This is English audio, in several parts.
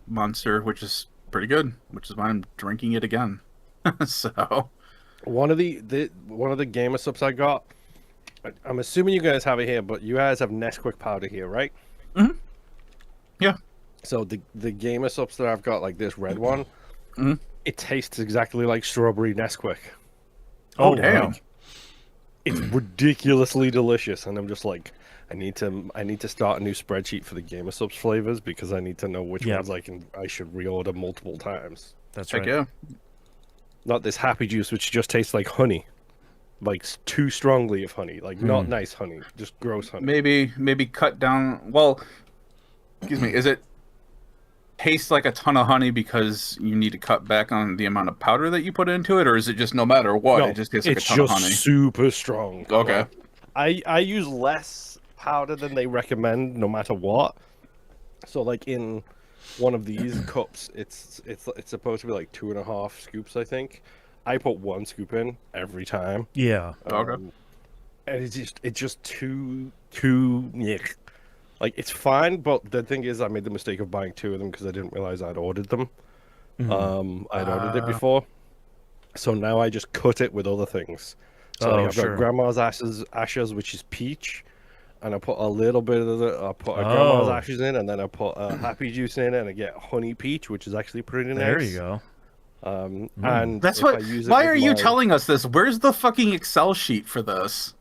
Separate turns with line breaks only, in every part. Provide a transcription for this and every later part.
monster, which is pretty good, which is why I'm drinking it again. So
One of the gamer subs I got, I'm assuming you guys have it here, but you guys have Nesquik powder here, right?
mhm, yeah.
So the gamer subs that I've got, like this red one,
Mhm.
it tastes exactly like strawberry Nesquik.
Oh,
wow.
damn.
It's ridiculously delicious, and I'm just like, I need to start a new spreadsheet for the gamer subs flavors because I need to know which
Yep.
ones I should reorder multiple times.
That's
Heck
right.
yeah.
Not this happy juice, which just tastes like honey, like too strongly of honey, like not nice honey, just gross honey.
Maybe cut down. Well, excuse me. Is it taste like a ton of honey because you need to cut back on the amount of powder that you put into it, or is it just no matter what,
No,
it just tastes like a
it's
ton of
just
honey?
super strong.
Okay.
I use less powder than they recommend, no matter what. So like in one of these cups, it's supposed to be like 2.5 scoops, I think. I put 1 scoop in every time.
Yeah.
Okay.
And it's just too yuck. Like it's fine, but the thing is, I made the mistake of buying 2 of them because I didn't realize I'd ordered them. I'd ordered it before, so now I just cut it with other things. So like, I've got grandma's ashes, which is peach, and I put a little bit of I put a grandma's ashes in, and then I put happy juice in, and I get honey peach, which is actually pretty nice.
There you go.
And
That's
if
what.
I use it
Why
with
are you
my-
telling us this? Where's the fucking Excel sheet for this?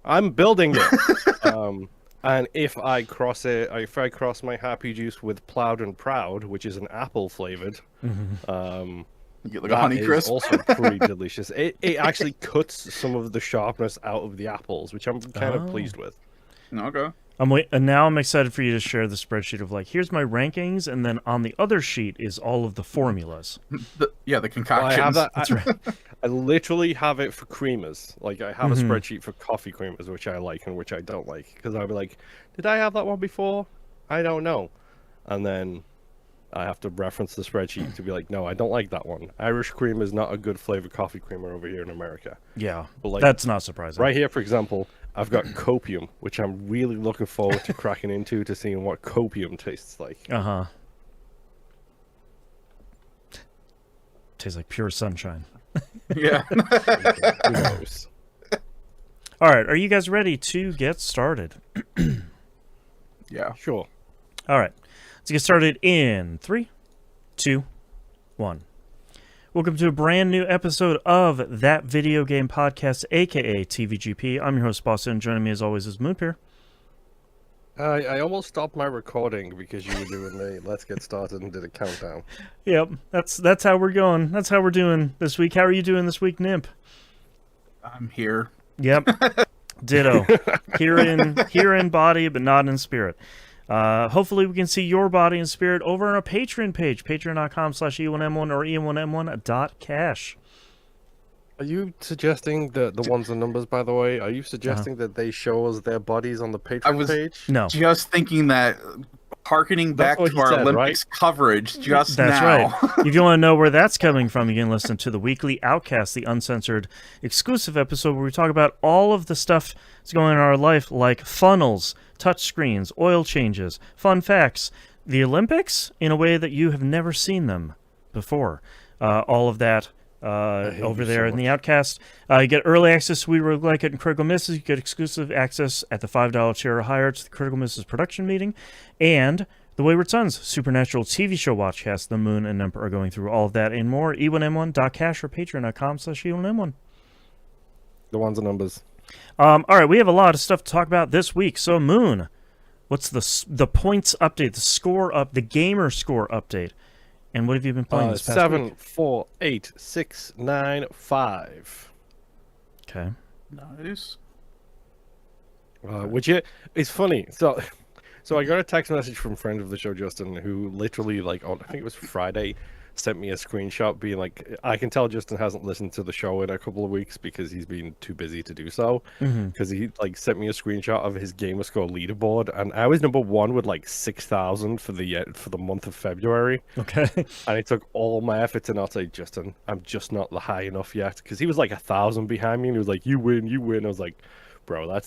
I'm building it. And if I cross my happy juice with Plowed and Proud, which is an apple flavored,
You get like a
that
honey
is
crisp.
also pretty delicious. It actually cuts some of the sharpness out of the apples, which I'm kind of pleased with.
Okay.
And now I'm excited for you to share the spreadsheet of like, here's my rankings, and then on the other sheet is all of the formulas.
The
Well,
concoctions.
I have that. That's right. I literally have it for creamers. Like I have a spreadsheet for coffee creamers, which I like and which I don't like, because I'll be like, did I have that one before? I don't know. And then I have to reference the spreadsheet to be like, no, I don't like that one. Irish cream is not a good flavored coffee creamer over here in America.
Yeah,
But like
that's not surprising.
right here, for example, I've got copium, which I'm really looking forward to cracking into to seeing what copium tastes like.
Uh-huh. Tastes like pure sunshine.
Yeah.
Who knows?
All right, are you guys ready to get started?
Yeah.
Sure.
All right, let's get started in 3, 2, 1. Welcome to a brand new episode of That Video Game Podcast, aka TVGP. I'm your host, Boston. Joining me as always is Moonpier.
I almost stopped my recording because you were doing the let's get started and did a countdown.
Yep, that's how we're going. That's how we're doing this week. How are you doing this week, Nimp?
I'm here.
Yep. Ditto. Here in body, but not in spirit. Hopefully we can see your body and spirit over on our Patreon page, patreon.com/E1M1 or E1M1.cash.
Are you suggesting the ones and numbers, by the way? Are you suggesting that they show us their bodies on the Patreon page?
No.
Just thinking that, harkening back
what
to
he
our
said,
Olympics coverage just
That's
now.
right. If you want to know where that's coming from, you can listen to the weekly Outcast, the uncensored exclusive episode where we talk about all of the stuff that's going on in our life, like funnels, touchscreens, oil changes, fun facts, the Olympics in a way that you have never seen them before. All of that over there in the Outcast. You get early access to We Were Like It and Critical Misses. You get exclusive access at the $5 tier or higher to the Critical Misses production meeting. And the Wayward Sons Supernatural TV show watchcast. The Moon and Nimp are going through all of that and more. E1M1.cash or patreon.com/E1M1.
The ones and numbers.
All right, we have a lot of stuff to talk about this week. So, Moon, what's the points update, the score up, the gamer score update? And what have you been playing this past
7,
week?
4, 8, 6, 9, 5.
Okay.
Nice.
Which it's funny. So I got a text message from friend of the show, Justin, who literally I think it was Friday, sent me a screenshot being like, I can tell Justin hasn't listened to the show in a couple of weeks because he's been too busy to do so. Because he sent me a screenshot of his gamerscore leaderboard, and I was number 1 with 6,000 for the month of February.
Okay.
And it took all my efforts, and I'll say, Justin, I'm just not high enough yet, because he was 1,000 behind me, and he was like, you win. I was like, bro,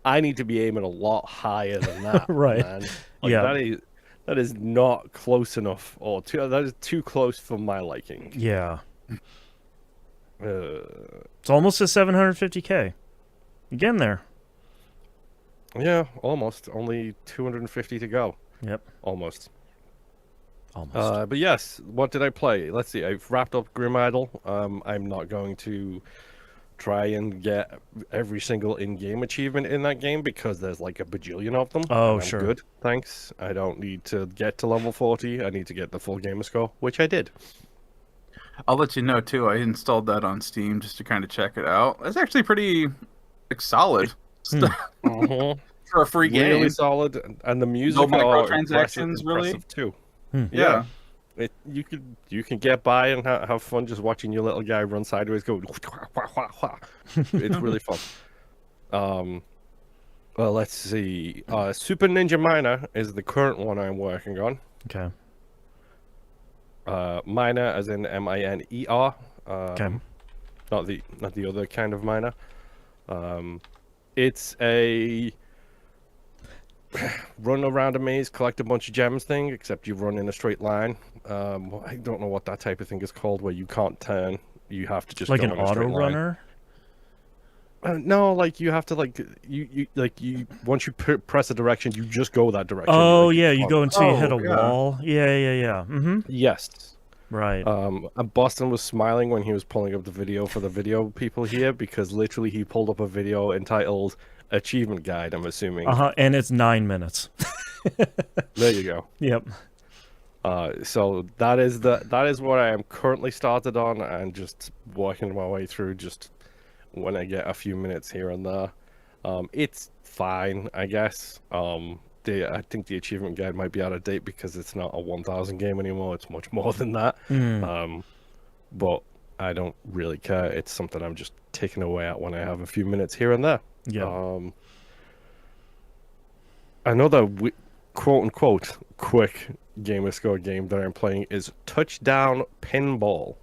I need to be aiming a lot higher than that.
Right.
Man.
Yeah.
That is not close enough, or that is too close for my liking.
Yeah. It's almost a 750K. You're getting there.
Yeah, almost. Only 250 to go.
Yep.
Almost.
Almost.
But yes, what did I play? Let's see. I've wrapped up Grim Idol. I'm not going to try and get every single in-game achievement in that game because there's like a bajillion of them.
Oh,
and I'm
sure.
good, thanks. I don't need to get to level 40. I need to get the full gamer score, which I did.
I'll let you know too. I installed that on Steam just to kind of check it out. It's actually pretty solid for a free game.
Really solid, and the music
No
are
microtransactions, really.
impressive too.
Yeah.
You can get by and have fun just watching your little guy run sideways, go. It's really fun. Well, let's see. Super Ninja Miner is the current one I'm working on.
Okay.
Miner, as in Miner.
Okay.
Not the other kind of miner. It's a run around a maze, collect a bunch of gems thing, except you run in a straight line. I don't know what that type of thing is called, where you can't turn. You have to just
Like
go
an
in a straight
auto
line.
runner?
No, like you have to you once you press a direction, you just go that direction.
Oh,
Like,
yeah, you go until you hit a
Oh, yeah.
wall. Yeah. Mm-hmm.
Yes.
Right.
And Boston was smiling when he was pulling up the video for the video people here because literally he pulled up a video entitled Achievement Guide, I'm assuming.
And it's 9 minutes.
There you go.
Yep.
So that is what I am currently started on and just working my way through just when I get a few minutes here and there. It's fine, I guess. I think the achievement guide might be out of date because it's not a 1000 game anymore. It's much more than that. But I don't really care. It's something I'm just taking away at when I have a few minutes here and there.
Yeah.
Another quote unquote quick gamer score game that I'm playing is Touchdown Pinball.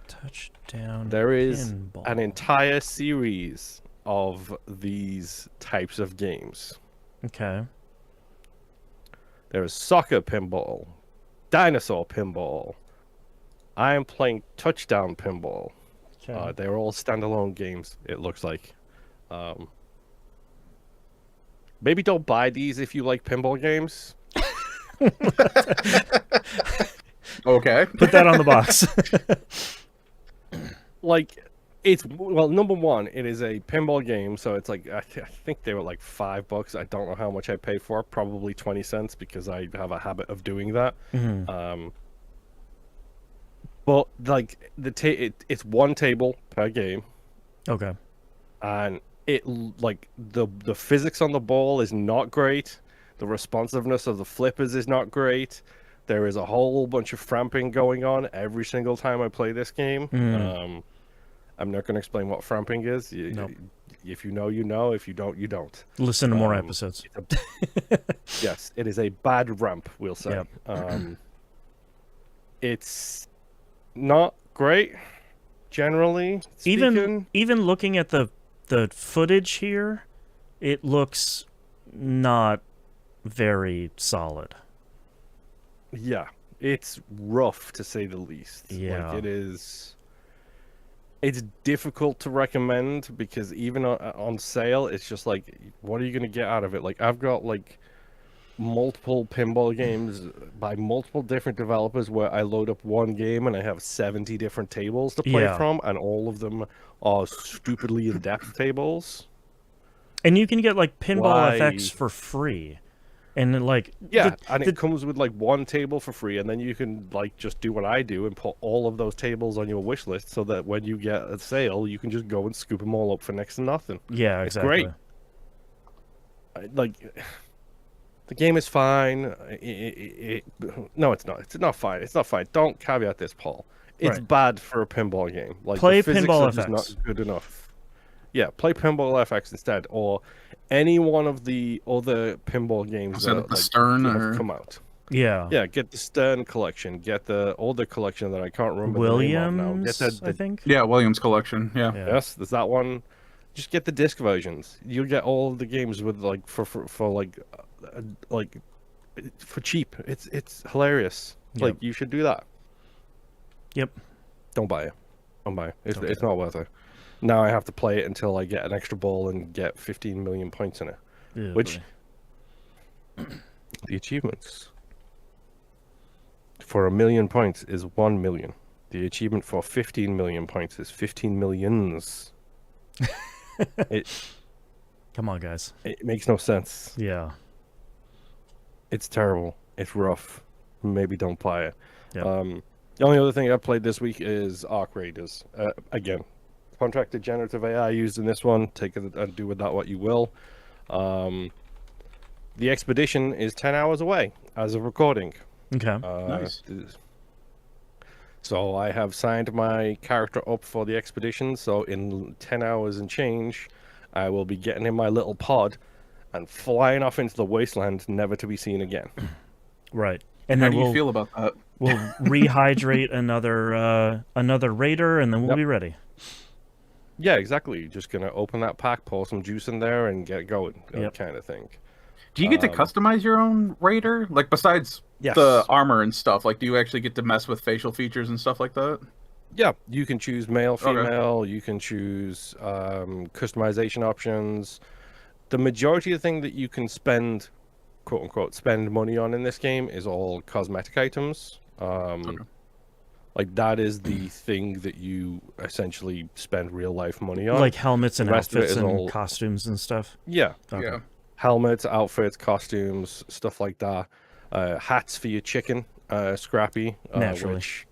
Touchdown.
There is
Pinball.
an entire series of these types of games.
Okay.
There is Soccer Pinball, Dinosaur Pinball. I am playing Touchdown Pinball.
Okay.
They're all standalone games, it looks like. Maybe don't buy these if you like pinball games.
Okay.
Put that on the box.
Like, number one, it is a pinball game, so it's like, I think they were like $5. I don't know how much I paid for it, probably 20 cents because I have a habit of doing that. But like it's one table per game,
Okay.
and the physics on the ball is not great. The responsiveness of the flippers is not great. There is a whole bunch of framping going on every single time I play this game. I'm not going to explain what framping is.
Nope.
If you know, you know. If you don't, you don't.
Listen to more episodes.
Yes, it is a bad ramp, we'll say.
Yep.
It's not great, generally speaking.
Even looking at the footage here, it looks not very solid.
Yeah, it's rough to say the least.
Yeah.
Like, it's difficult to recommend because even on sale, it's just like, what are you going to get out of it? Like, I've got like multiple pinball games by multiple different developers where I load up one game and I have 70 different tables to play
Yeah.
from, and all of them are stupidly in-depth tables.
And you can get like Pinball
Why?
FX for free. And then, like,
Yeah, and it comes with like one table for free, and then you can like just do what I do and put all of those tables on your wish list so that when you get a sale, you can just go and scoop them all up for next to nothing.
yeah,
It's
exactly.
great. Like, the game is fine. No, it's not. It's not fine. It's not fine. Don't caveat this, Paul. It's
Right.
bad for a pinball game. Like,
Play
the physics
Pinball
are just
FX.
not good enough. Yeah, play Pinball FX instead, or any one of the other pinball games
Is it
that
the Stern
have
or
come out.
Yeah.
Yeah, get the Stern collection, get the older collection that I can't remember the name of now. Get
Williams, I
the
think.
Yeah, Williams collection. Yeah.
Yeah.
yes, there's that one. Just get the disc versions. You'll get all of the games with like for like for cheap. It's hilarious.
Yep.
Like, you should do that.
Yep.
Don't buy it. Don't buy it.
Okay.
It's not worth it. Now I have to play it until I get an extra ball and get 15 million points in it.
Ew,
Which
boy.
the achievements for 1,000,000 points is 1 million. The achievement for 15 million points is 15 millions.
Come on, guys.
It makes no sense.
Yeah.
It's terrible. It's rough. Maybe don't play it.
Yep.
The only other thing I played this week is Arc Raiders. Again, contracted generative AI used in this one. Take it and do with that what you will. The expedition is 10 hours away as of recording.
Okay.
Nice.
So I have signed my character up for the expedition. So in 10 hours and change, I will be getting in my little pod and flying off into the wasteland, never to be seen again.
Right. And
How
then
do you
we'll
feel about that?
we'll rehydrate another raider, and then we'll
Yep.
be ready.
Yeah, exactly. Just gonna open that pack, pour some juice in there, and get going,
Yep.
kind of thing.
Do you get to customize your own raider? Like, besides
Yes.
the armor and stuff, like, do you actually get to mess with facial features and stuff like that?
Yeah, you can choose male,
Okay.
female. You can choose customization options. The majority of the thing that you can spend, quote unquote, spend money on in this game is all cosmetic items. Like, that is the thing that you essentially spend real life money on.
Like helmets and
The rest of it
outfits
is
and
all-
costumes and stuff.
Yeah,
Okay.
Yeah.
helmets, outfits, costumes, stuff like that. Hats for your chicken, Scrappy.
Naturally.
Which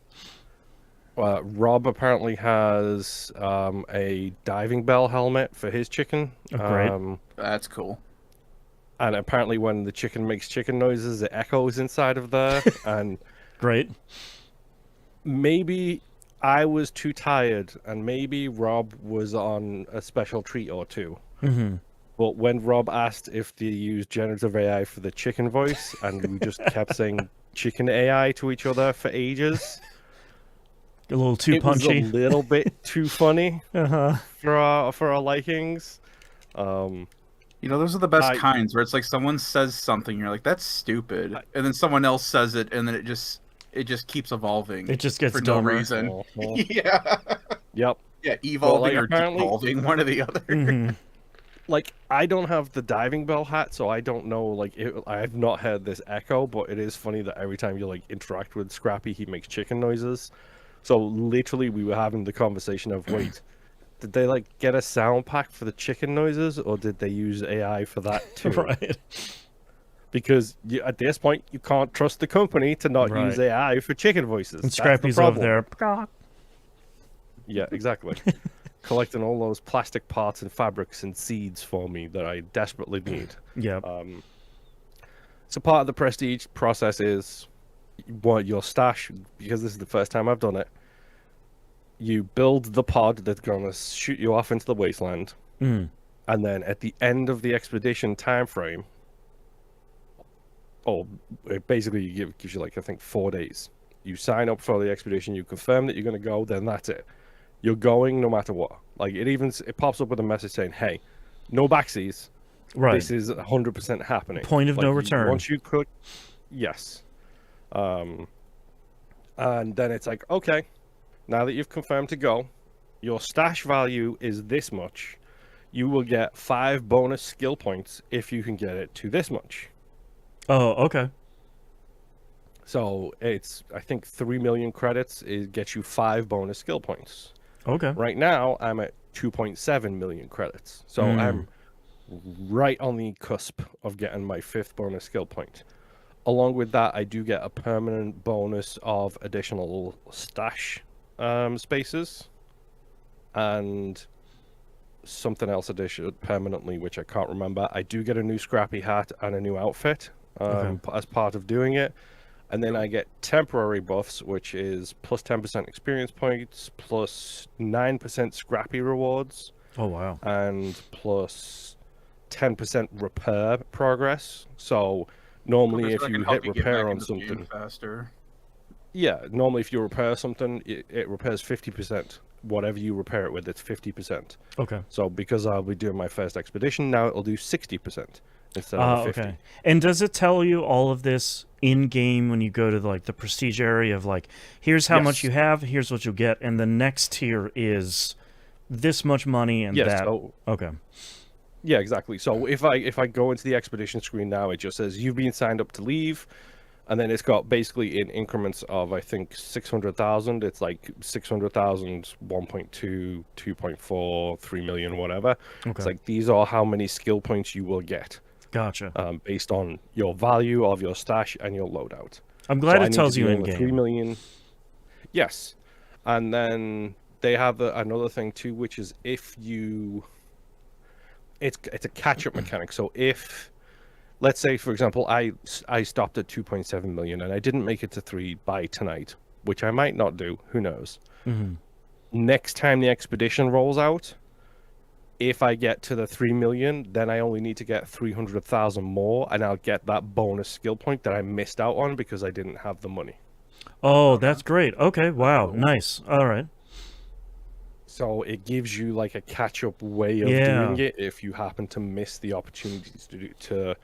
Rob apparently has a diving bell helmet for his chicken.
Oh, great.
That's cool.
And apparently when the chicken makes chicken noises, it echoes inside of there. And
Great.
maybe I was too tired, and maybe Rob was on a special treat or two.
Mm-hmm.
But when Rob asked if they used generative AI for the chicken voice, and we just kept saying chicken AI to each other for ages,
A little too
it was a
punchy.
little bit too funny
Uh-huh.
for our likings.
You know, those are the best
I-
kinds where it's like someone says something, you're like, that's stupid. And then someone else says it, and then it just keeps evolving.
It just gets
for
dumber.
no reason.
Uh-huh.
Yeah.
Yep.
Yeah, evolving or
apparently-
devolving, one or the other.
Mhm.
Like, I don't have the diving bell hat, so I don't know. Like, I have not heard this echo, but it is funny that every time you like interact with Scrappy, he makes chicken noises. So literally, we were having the conversation of, wait, did they like get a sound pack for the chicken noises, or did they use AI for that too?
Right.
Because at this point, you can't trust the company to not use
Right.
AI for chicken voices.
And
That's the
Scrappy's over
problem.
there.
Yeah, exactly. Collecting all those plastic parts and fabrics and seeds for me that I desperately need.
Yeah.
So part of the prestige process is your stash, because this is the first time I've done it. You build the pod that's going to shoot you off into the wasteland.
Mm.
And then at the end of the expedition time frame, it basically gives you like, I think, 4 days. You sign up for the expedition, you confirm that you're going to go, then that's it. You're going no matter what. Like, it pops up with a message saying, hey, no backsies.
Right.
This is 100% happening.
Point of no
Like,
return.
Once you click, yes. And then it's like, okay, now that you've confirmed to go, your stash value is this much. You will get 5 bonus skill points if you can get it to this much.
Oh, okay.
So it's, I think, 3 million credits. It gets you 5 bonus skill points.
Okay.
Right now, I'm at 2.7 million credits. So I'm right on the cusp of getting my 5th bonus skill point. Along with that, I do get a permanent bonus of additional stash spaces. And something else permanently, which I can't remember. I do get a new Scrappy hat and a new outfit as part of doing it. And then I get temporary buffs, which is plus 10% experience points, plus 9% Scrappy rewards,
Oh, wow.
and plus 10% repair progress. So normally if
That
you
can help
hit
you get
repair
back
on
into the game
something,
faster.
yeah, normally if you repair something, it repairs 50%. Whatever you repair it with, it's 50%.
Okay.
So because I'll be doing my first expedition, now it'll do 60%. instead of the 50.
Okay. And does it tell you all of this in game when you go to like the prestige area of like, here's how much
Yes.
you have, here's what you'll get, and the next tier is this much money and
Yes.
that.
So,
Okay.
yeah, exactly. So if I go into the expedition screen now, it just says you've been signed up to leave, and then it's got basically in increments of I think 600,000. It's like 600,000, 1.2, 2.4, 3 million, whatever.
Okay.
It's like these are how many skill points you will get.
Gotcha.
Based on your value of your stash and your loadout.
I'm glad
So I
it
need
tells
to
you
be
in
over
game.
3 million. Yes. And then they have another thing too, which is if you... It's a catch-up mechanic. So if, let's say, for example, I stopped at 2.7 million and I didn't make it to 3 by tonight, which I might not do. Who knows?
Mm-hmm.
Next time the expedition rolls out, if I get to the 3 million, then I only need to get 300,000 more, and I'll get that bonus skill point that I missed out on because I didn't have the money.
Oh, that's great. Okay, wow, nice. All right.
So it gives you like a catch-up way of
Yeah.
doing it if you happen to miss the opportunities to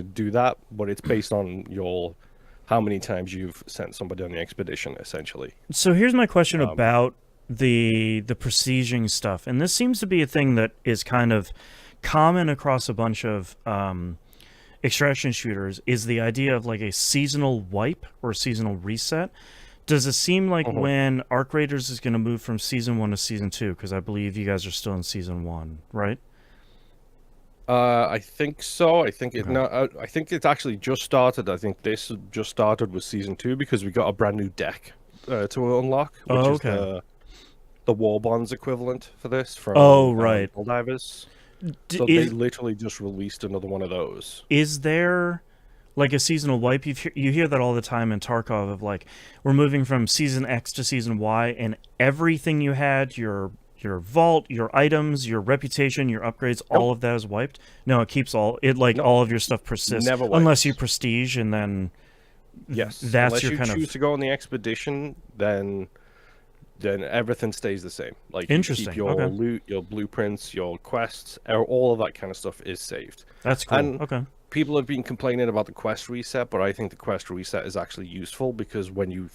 do that. But it's based on your how many times you've sent somebody on the expedition, essentially.
So here's my question about the prestiging stuff, and this seems to be a thing that is kind of common across a bunch of extraction shooters, is the idea of like a seasonal wipe or seasonal reset. Does it seem like when Arc Raiders is going to move from season 1 to season 2, because I believe you guys are still in season 1, right?
I think so. I think I think it's actually just started. I think this just started with season 2 because we got a brand new deck to unlock, which is the War Bonds equivalent for this from Divers. So they literally just released another one of those.
Is there like a seasonal wipe? You hear that all the time in Tarkov of like, we're moving from season X to season Y, and everything you had, your vault, your items, your reputation, your upgrades, all of that is wiped? No, it keeps all of your stuff persists.
Never wipes.
Unless you prestige, and then
yes,
that's
unless
your
you
kind
choose to go on the expedition, then everything stays the same. Like
interesting.
You keep your loot, your blueprints, your quests, all of that kind of stuff is saved.
That's cool.
And people have been complaining about the quest reset, but I think the quest reset is actually useful because when you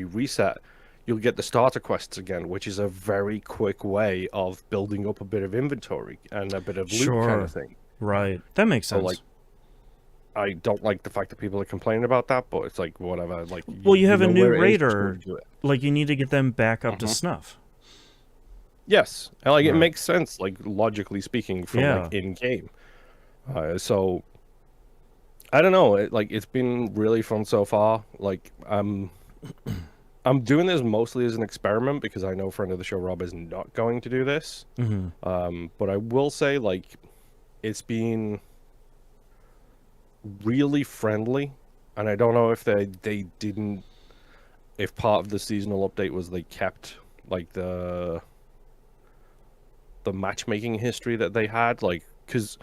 reset, you'll get the starter quests again, which is a very quick way of building up a bit of inventory and a bit of loot kind of thing.
Right. That makes sense.
So, like, I don't like the fact that people are complaining about that, but it's like, whatever. Like,
well, you have a new
raider.
Like, you need to get them back up to snuff.
Yes. And, like, it makes sense, like, logically speaking, from, like, in-game. So, I don't know. It's been really fun so far. Like, I'm doing this mostly as an experiment because I know friend of the show Rob is not going to do this. But I will say, like, it's been really friendly, and I don't know if they didn't, if part of the seasonal update was they kept like the matchmaking history that they had, like, because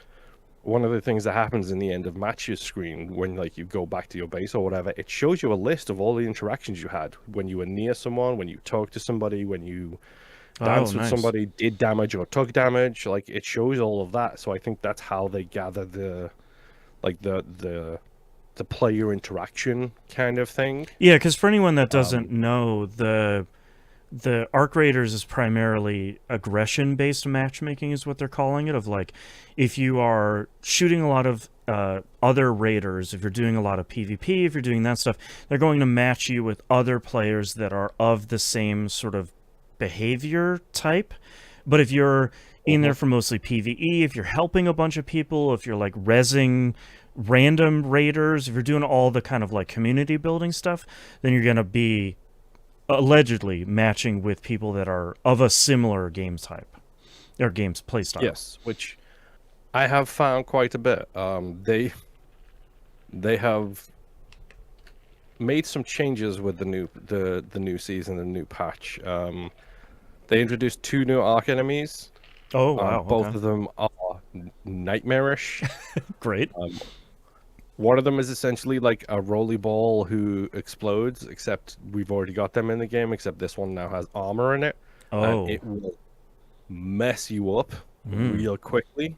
one of the things that happens in the end of matches screen when like you go back to your base or whatever, it shows you a list of all the interactions you had when you were near someone, when you talked to somebody, when you danced with somebody, did damage or took damage. Like, it shows all of that. So I think that's how they gather the player interaction kind of thing.
Yeah, because for anyone that doesn't know, the Arc Raiders is primarily aggression-based matchmaking is what they're calling it, of like, if you are shooting a lot of other raiders, if you're doing a lot of PvP, if you're doing that stuff, they're going to match you with other players that are of the same sort of behavior type. But if you're in there for mostly PvE, if you're helping a bunch of people, if you're like rezzing random raiders, if you're doing all the kind of like community building stuff, then you're going to be allegedly matching with people that are of a similar game type or game's play style.
Yes, which I have found quite a bit. They have made some changes with the new season, the new patch. They introduced 2 new arc enemies.
Oh wow!
Both of them are nightmarish.
Great.
One of them is essentially like a rolly ball who explodes, except we've already got them in the game, except this one now has armor in it.
Oh.
And it will mess you up real quickly.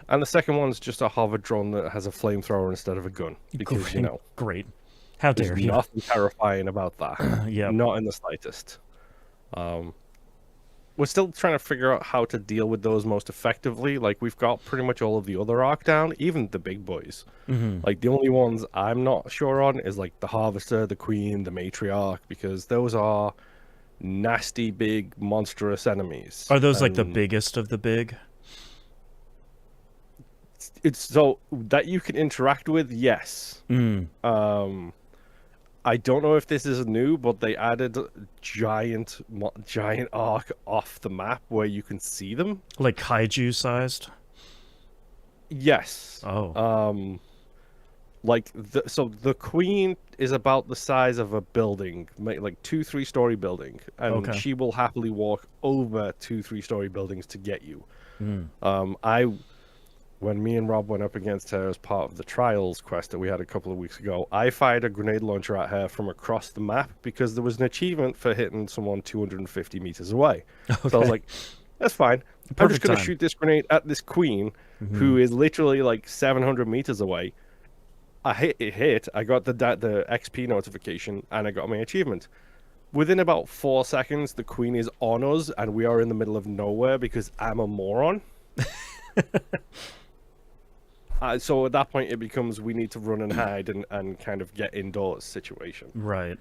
And the second one's just a hover drone that has a flamethrower instead of a gun. Because, you know,
Great. How
there's
dare you?
nothing terrifying about that.
Yeah.
Not in the slightest. We're still trying to figure out how to deal with those most effectively. Like, we've got pretty much all of the other arc down, even the big boys. Like, the only ones I'm not sure on is, like, the Harvester, the Queen, the Matriarch, because those are nasty, big, monstrous enemies.
Are those like the biggest of the big?
It's so that you can interact with, yes. I don't know if this is new, but they added giant arc off the map where you can see them.
Like kaiju sized?
Yes.
Oh.
Like so the Queen is about the size of a building, like 2-3 story building, and she will happily walk over 2-3 story buildings to get you. When me and Rob went up against her as part of the Trials quest that we had a couple of weeks ago, I fired a grenade launcher at her from across the map because there was an achievement for hitting someone 250 meters away. So I was like, that's fine. I'm just going to shoot this grenade at this Queen, who is literally like 700 meters away. It hit, I got the XP notification, and I got my achievement. Within about 4 seconds, the Queen is on us, and we are in the middle of nowhere because I'm a moron. So at that point, it becomes we need to run and hide and kind of get indoors situation.
Right.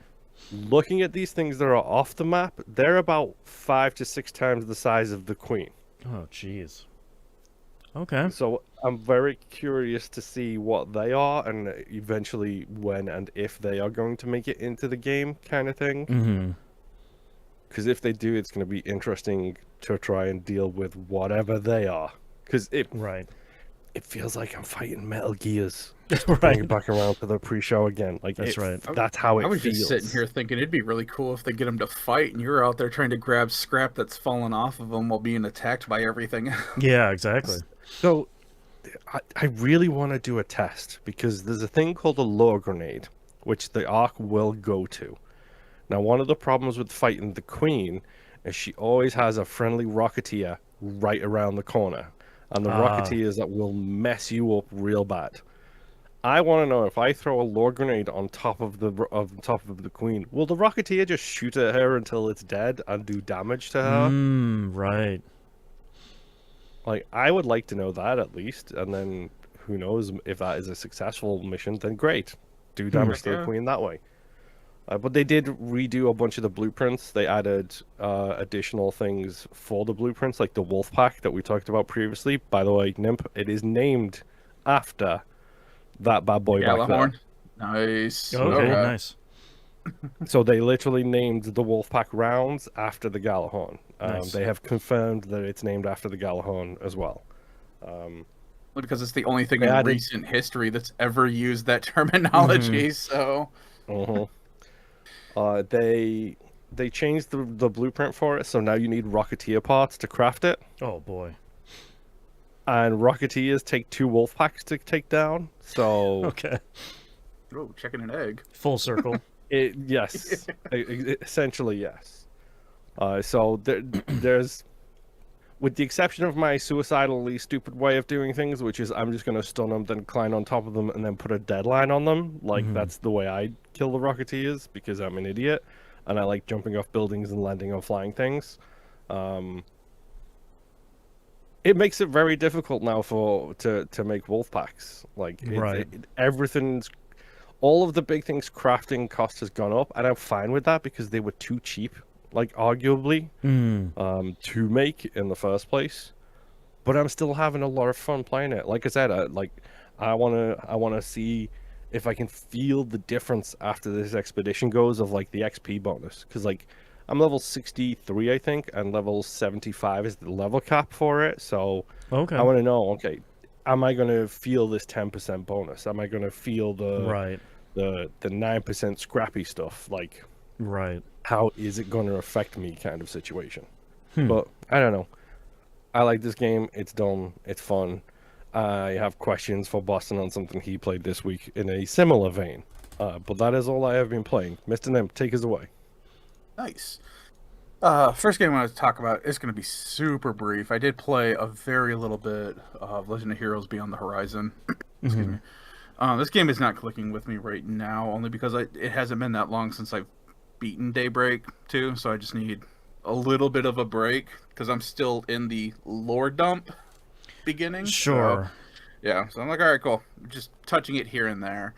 Looking at these things that are off the map, they're about 5 to 6 times the size of the Queen.
Oh, jeez. Okay.
So I'm very curious to see what they are and eventually when and if they are going to make it into the game kind of thing. Because if they do, it's going to be interesting to try and deal with whatever they are. Because it feels like I'm fighting Metal Gears. Bring it back around to the pre-show again. Like
that's right.
That's how it feels.
I was just sitting here thinking it'd be really cool if they get them to fight, and you're out there trying to grab scrap that's fallen off of them while being attacked by everything.
Yeah, exactly.
So, I really want to do a test because there's a thing called a lure grenade, which the Ark will go to. Now, one of the problems with fighting the Queen is she always has a friendly Rocketeer right around the corner. And the Rocketeers that will mess you up real bad. I want to know if I throw a lure grenade on top of the Queen, will the Rocketeer just shoot at her until it's dead and do damage to her?
Right.
Like, I would like to know that at least, and then who knows if that is a successful mission? Then great, do damage to the Queen that way. But they did redo a bunch of the blueprints. They added additional things for the blueprints, like the wolf pack that we talked about previously. By the way, Nimp, it is named after that bad boy back there.
Nice.
Okay, nice.
So they literally named the wolf pack rounds after the Galahorn.
Nice.
They have confirmed that it's named after the Galahorn as well.
Because it's the only thing in recent history that's ever used that terminology, so... They changed the blueprint for it, so now you need Rocketeer parts to craft it.
Oh boy.
And Rocketeers take 2 wolf packs to take down, so...
Okay.
Oh, chicken and egg.
Full circle.
Yes. Essentially, yes. So there's... With the exception of my suicidally stupid way of doing things, which is I'm just going to stun them, then climb on top of them, and then put a deadline on them. Like, that's the way I kill the Rocketeers, because I'm an idiot, and I like jumping off buildings and landing on flying things. It makes it very difficult now to make wolf packs. Like, everything's... All of the big things crafting cost has gone up, and I'm fine with that, because they were too cheap. Like, arguably, to make in the first place, but I'm still having a lot of fun playing it. Like I said, I wanna see if I can feel the difference after this expedition goes of like the XP bonus, because like I'm level 63, I think, and level 75 is the level cap for it. So I want to know, okay, am I gonna feel this 10% bonus? Am I gonna feel the 9% scrappy stuff? Like, how is it going to affect me kind of situation? But I don't know. I like this game. It's dumb. It's fun. I have questions for Boston on something he played this week in a similar vein. But that is all I have been playing. Mr. Nim, take us away.
Nice. First game I want to talk about is going to be super brief. I did play a very little bit of Legend of Heroes Beyond the Horizon. Excuse me. This game is not clicking with me right now, only because it hasn't been that long since I've beaten Daybreak 2, so I just need a little bit of a break, because I'm still in the lore dump beginning.
Sure.
So I'm like, alright, cool. Just touching it here and there.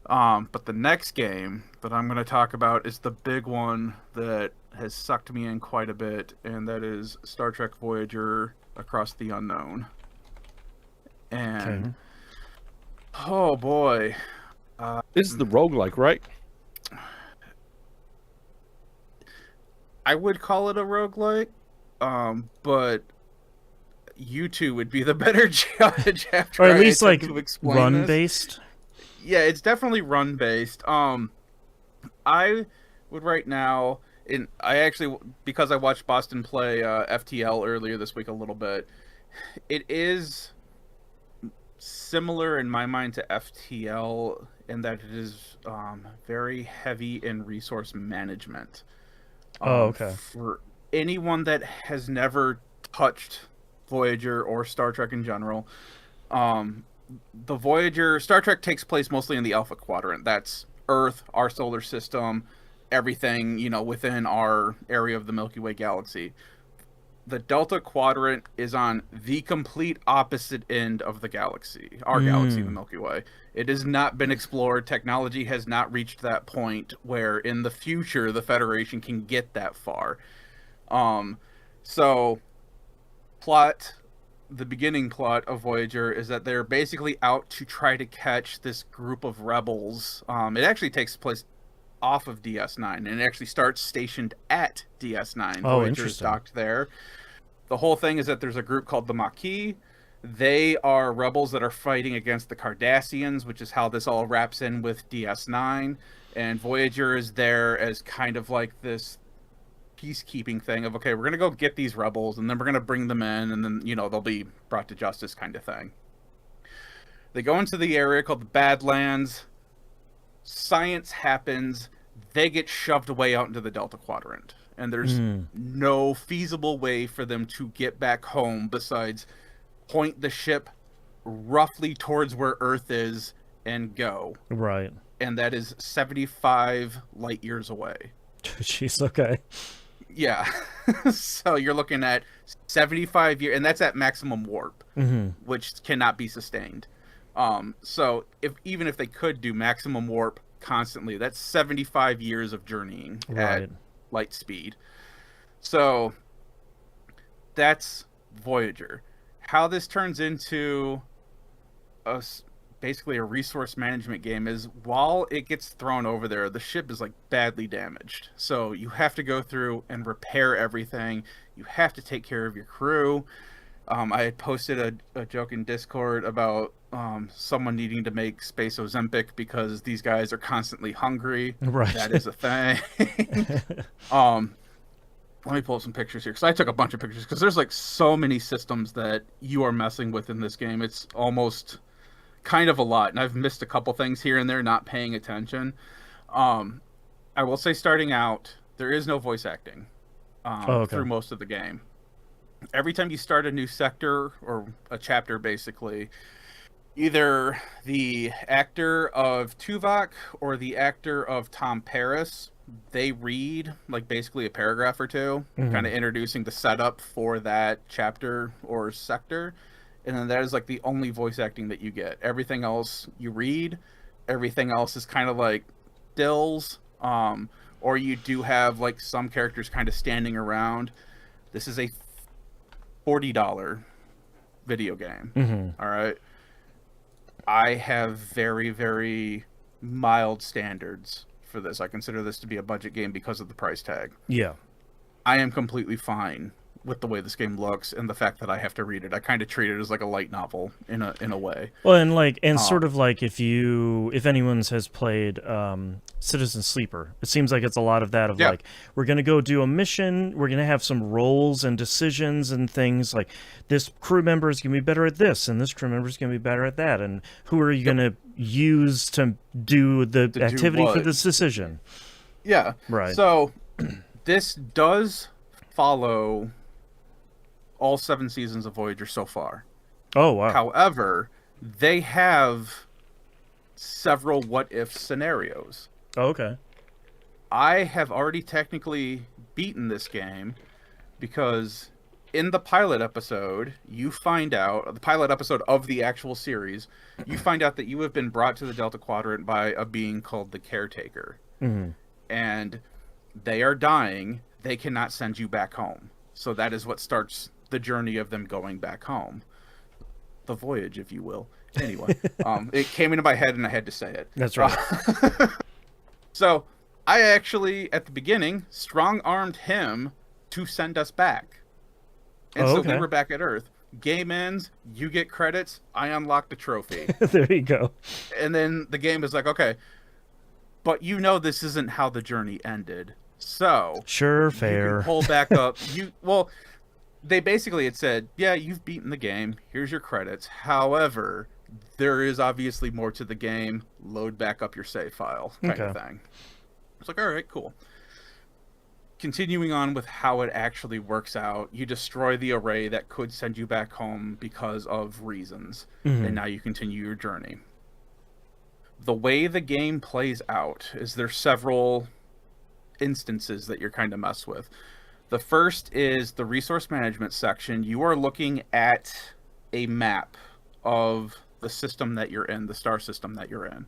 But the next game that I'm going to talk about is the big one that has sucked me in quite a bit, and that is Star Trek Voyager Across the Unknown. And oh boy,
This is the roguelike, right?
I would call it a roguelike, but you two would be the better judge after
Or at
I
least
attempt
like
to explain
run
this.
based.
Yeah, it's definitely run based. I would right now, I actually, because I watched Boston play FTL earlier this week a little bit, it is similar in my mind to FTL in that it is very heavy in resource management.
Okay.
For anyone that has never touched Voyager or Star Trek in general, the Voyager Star Trek takes place mostly in the Alpha Quadrant. That's Earth, our solar system, everything, within our area of the Milky Way galaxy. The Delta Quadrant is on the complete opposite end of the galaxy, our galaxy, the Milky Way. It has not been explored. Technology has not reached that point where in the future the Federation can get that far. So the beginning plot of Voyager is that they're basically out to try to catch this group of rebels. It actually takes place off of DS9, and it actually starts stationed at DS9.
Oh,
Voyager is
interesting.
docked there. The whole thing is that there's a group called the Maquis. They are rebels that are fighting against the Cardassians, which is how this all wraps in with DS9. And Voyager is there as kind of like this peacekeeping thing of, okay, we're going to go get these rebels, and then we're going to bring them in, and then, they'll be brought to justice kind of thing. They go into the area called the Badlands. Science happens. They get shoved away out into the Delta Quadrant. And there's no feasible way for them to get back home besides point the ship roughly towards where Earth is and go.
Right.
And that is 75 light years away.
Jeez, okay.
Yeah. So you're looking at 75 years, and that's at maximum warp, which cannot be sustained. So even if they could do maximum warp constantly, that's 75 years of journeying at light speed. So that's Voyager. How this turns into basically a resource management game is, while it gets thrown over there, the ship is like badly damaged. So you have to go through and repair everything. You have to take care of your crew. I had posted a joke in Discord about someone needing to make Space Ozempic because these guys are constantly hungry.
Right.
That is a thing. Let me pull up some pictures here, because I took a bunch of pictures, because there's like so many systems that you are messing with in this game. It's almost kind of a lot, and I've missed a couple things here and there not paying attention. I will say, starting out, there is no voice acting through most of the game. Every time you start a new sector or a chapter, basically, either the actor of Tuvok or the actor of Tom Paris, they read like basically a paragraph or two, kind of introducing the setup for that chapter or sector. And then that is like the only voice acting that you get. Everything else you read. Everything else is kind of like stills. Or you do have like some characters kind of standing around. This is a $40 video game. All right. I have very, very mild standards for this. I consider this to be a budget game because of the price tag.
Yeah.
I am completely fine with the way this game looks and the fact that I have to read it. I kind of treat it as like a light novel in a way.
Well, and sort of like if anyone's has played Citizen Sleeper, it seems like it's a lot of that of like, we're going to go do a mission, we're going to have some roles and decisions and things like this crew member is going to be better at this and this crew member is going to be better at that, and who are you going to use to do the activity for this decision.
Yeah.
Right.
So this does follow all 7 seasons of Voyager so far.
Oh, wow.
However, they have several what-if scenarios.
Oh, okay.
I have already technically beaten this game because in the pilot episode, you find out, the pilot episode of the actual series, you find out that you have been brought to the Delta Quadrant by a being called the Caretaker.
Mm-hmm.
And they are dying. They cannot send you back home. So that is what starts the journey of them going back home. The voyage, if you will. Anyway, it came into my head and I had to say it.
That's right.
So I actually, at the beginning, strong-armed him to send us back. And so we were back at Earth. Game ends, you get credits, I unlocked a trophy.
There you go.
And then the game is like, okay, but you know this isn't how the journey ended. So
Sure,
you
fair.
can pull back up. They basically had said, yeah, you've beaten the game. Here's your credits. However, there is obviously more to the game. Load back up your save file kind of thing. It's like, all right, cool. Continuing on with how it actually works out, you destroy the array that could send you back home because of reasons.
Mm-hmm.
And now you continue your journey. The way the game plays out is there's several instances that you're kind of messed with. The first is the resource management section. You are looking at a map of the system that you're in, the star system that you're in.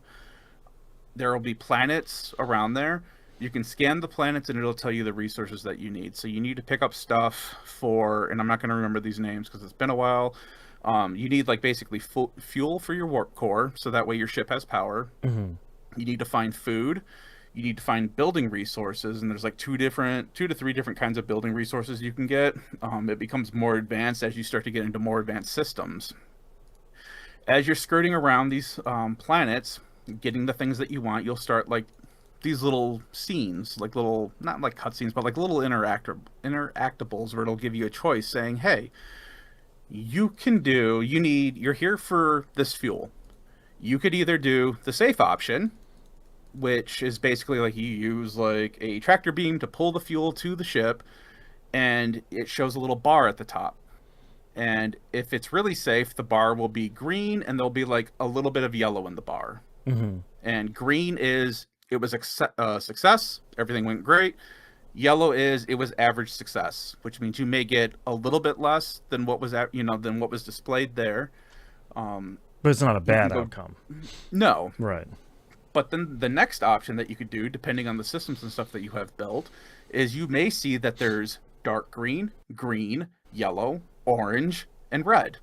There will be planets around there. You can scan the planets and it'll tell you the resources that you need. So you need to pick up stuff for, and I'm not going to remember these names because it's been a while. You need like basically fuel for your warp core, so that way your ship has power.
Mm-hmm.
You need to find food. You need to find building resources, and there's like 2 to 3 different kinds of building resources you can get. It becomes more advanced as you start to get into more advanced systems. As you're skirting around these planets, getting the things that you want, you'll start like these little scenes, like little, not like cutscenes, but like little interactables where it'll give you a choice saying, hey, you're here for this fuel. You could either do the safe option, which is basically like you use like a tractor beam to pull the fuel to the ship, and it shows a little bar at the top. And if it's really safe, the bar will be green and there'll be like a little bit of yellow in the bar.
Mm-hmm.
And green is it was a success, everything went great. Yellow is it was average success, which means you may get a little bit less than what was than what was displayed there.
But it's not a bad outcome.
No.
Right.
But then the next option that you could do, depending on the systems and stuff that you have built, is you may see that there's dark green, green, yellow, orange, and red.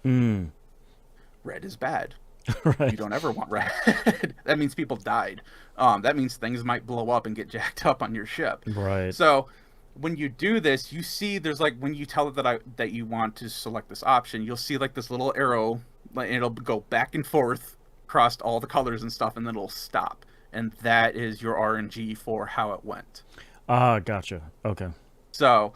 Mm.
Red is bad.
Right.
You don't ever want red. That means people died. That means things might blow up and get jacked up on your ship.
Right.
So when you do this, you see there's like when you tell it that you want to select this option, you'll see like this little arrow, and it'll go back and forth across all the colors and stuff, and then it'll stop. And that is your RNG for how it went.
Ah, gotcha. Okay.
So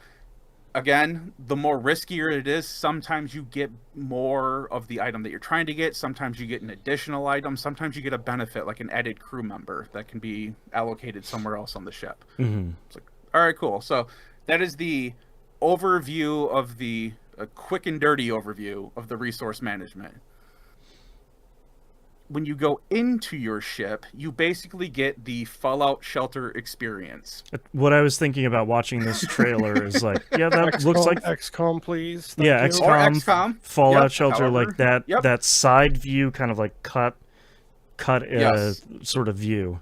again, the more riskier it is, sometimes you get more of the item that you're trying to get. Sometimes you get an additional item. Sometimes you get a benefit, like an added crew member that can be allocated somewhere else on the ship.
Mm-hmm.
It's like, all right, cool. So that is the overview of a quick and dirty overview of the resource management. When you go into your ship, you basically get the Fallout Shelter experience.
What I was thinking about watching this trailer is like, yeah, that looks like
XCOM, please.
Yeah,
Thank you.
Or
XCOM,
XCOM.
Fallout
Yep,
Shelter,
however,
like that
yep.
that side view, kind of like cut
Yes.
sort of view.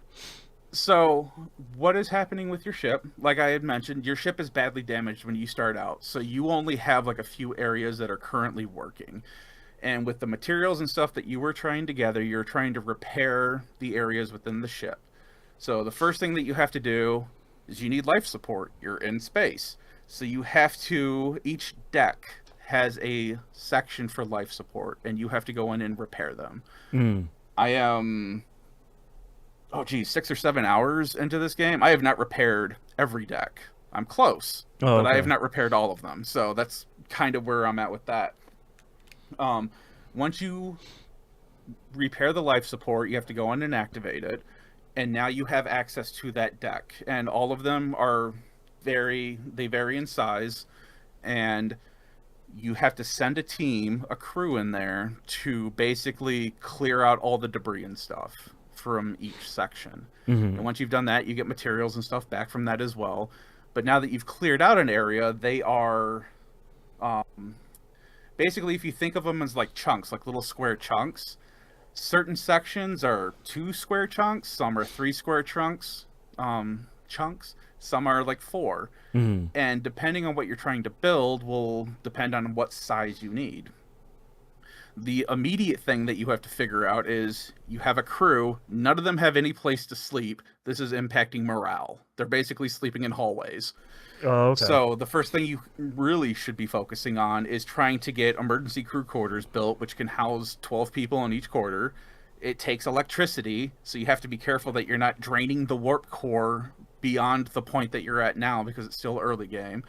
So what is happening with your ship? Like I had mentioned, your ship is badly damaged when you start out. So you only have like a few areas that are currently working. And with the materials and stuff that you were trying to gather, you're trying to repair the areas within the ship. So the first thing that you have to do is you need life support. You're in space. So you have to, each deck has a section for life support, and you have to go in and repair them.
Mm.
I am, 6 or 7 hours into this game. I have not repaired every deck. I'm close, but I have not repaired all of them. So that's kind of where I'm at with that. Once you repair the life support, you have to go in and activate it, and now you have access to that deck, and all of them are vary in size, and you have to send a crew in there to basically clear out all the debris and stuff from each section. And once you've done that, you get materials and stuff back from that as well. But now that you've cleared out an area, they are basically, if you think of them as like chunks, like little square chunks, certain sections are 2 square chunks, some are 3 square chunks, some are like 4. And depending on what you're trying to build will depend on what size you need. The immediate thing that you have to figure out is you have a crew, none of them have any place to sleep. This is impacting morale. They're basically sleeping in hallways.
Oh, okay.
So the first thing you really should be focusing on is trying to get emergency crew quarters built, which can house 12 people in each quarter. It takes electricity, so you have to be careful that you're not draining the warp core beyond the point that you're at now, because it's still early game.